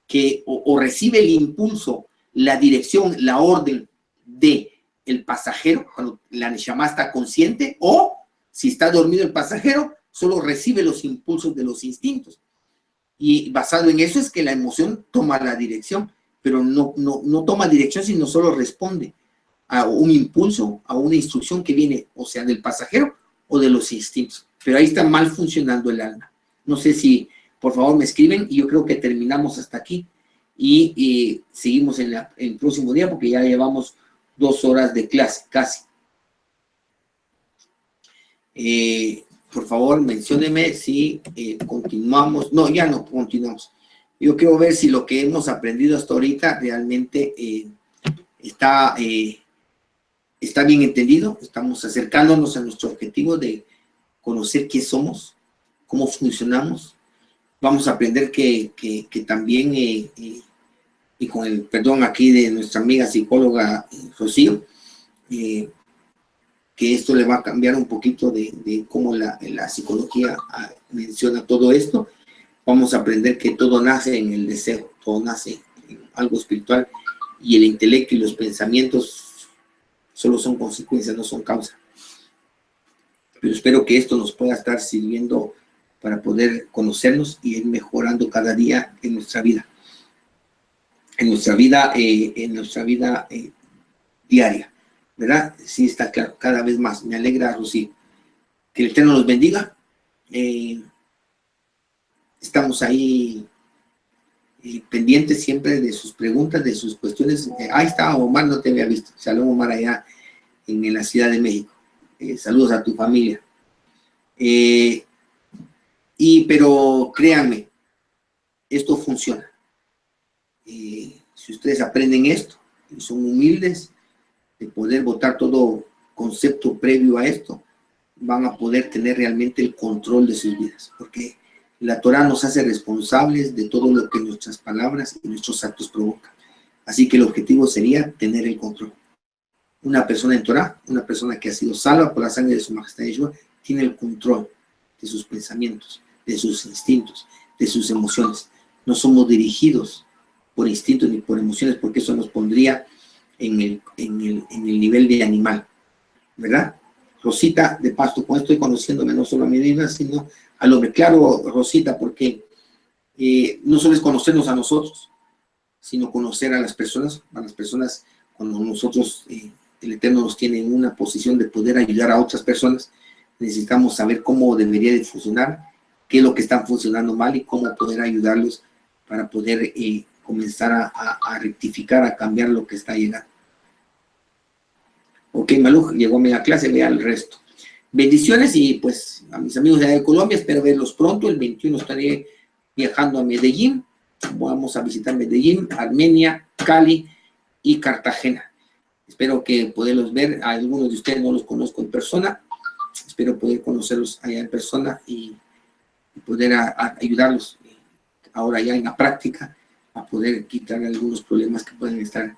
que o recibe el impulso, la dirección, la orden de el pasajero, cuando la neshama está consciente, o si está dormido el pasajero, solo recibe los impulsos de los instintos. Y basado en eso es que la emoción toma la dirección, pero no toma dirección, sino solo responde a un impulso, a una instrucción que viene, o sea, del pasajero o de los instintos. Pero ahí está mal funcionando el alma. No sé si, por favor, me escriben, y yo creo que terminamos hasta aquí, y seguimos en el próximo día, porque ya llevamos 2 horas de clase, casi. Por favor, mencióneme si continuamos. No, ya no continuamos. Yo quiero ver si lo que hemos aprendido hasta ahorita realmente está bien entendido. Estamos acercándonos a nuestro objetivo de conocer qué somos, cómo funcionamos. Vamos a aprender que también, y con el perdón aquí de nuestra amiga psicóloga Rocío, que esto le va a cambiar un poquito de cómo la psicología menciona todo esto. Vamos a aprender que todo nace en el deseo, todo nace en algo espiritual, y el intelecto y los pensamientos solo son consecuencias, no son causa. Pero espero que esto nos pueda estar sirviendo para poder conocernos y ir mejorando cada día en nuestra vida. En nuestra vida diaria, ¿verdad? Sí, está claro, cada vez más. Me alegra, Rocío. Que el Eterno los bendiga. Estamos ahí pendientes siempre de sus preguntas, de sus cuestiones. Ahí está Omar, no te había visto. Shalom, Omar, allá en la Ciudad de México. Saludos a tu familia. Pero créanme, esto funciona. Si ustedes aprenden esto y son humildes de poder botar todo concepto previo a esto, van a poder tener realmente el control de sus vidas, porque la Torah nos hace responsables de todo lo que nuestras palabras y nuestros actos provocan. Así que el objetivo sería tener el control. Una persona en Torah, una persona que ha sido salva por la sangre de su majestad Yeshua, tiene el control de sus pensamientos, de sus instintos, de sus emociones. No somos dirigidos por instintos ni por emociones, porque eso nos pondría en el nivel de animal, ¿verdad? Rosita, de paso, con esto estoy conociéndome no solo a mi vida, sino al hombre. Claro, Rosita, porque no solo es conocernos a nosotros, sino conocer a las personas cuando nosotros, el Eterno nos tiene en una posición de poder ayudar a otras personas. Necesitamos saber cómo debería de funcionar, qué es lo que está funcionando mal y cómo poder ayudarlos para poder comenzar a rectificar, a cambiar lo que está llegando. Ok, Maluj, llegó a media clase, vea el resto. Bendiciones, y pues a mis amigos de Colombia, espero verlos pronto. El 21 estaré viajando a Medellín. Vamos a visitar Medellín, Armenia, Cali y Cartagena. Espero que poderlos ver. A algunos de ustedes no los conozco en persona. Espero poder conocerlos allá en persona y poder ayudarlos ahora ya en la práctica a poder quitar algunos problemas que pueden estar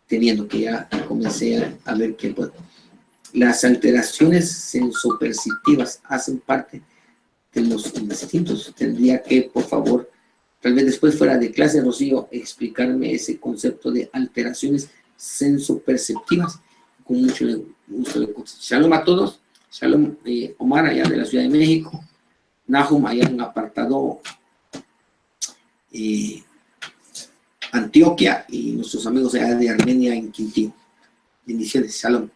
teniendo, que ya comencé a ver que las alteraciones sensoperceptivas hacen parte de los instintos. Tendría que, por favor, tal vez después fuera de clase, Rocío, explicarme ese concepto de alteraciones sensoperceptivas. Con mucho gusto. Shalom a todos. Shalom, Omar, allá de la Ciudad de México. Nahum, allá en apartado Antioquia, y nuestros amigos allá de Armenia en Quintín. Bendiciones. Shalom.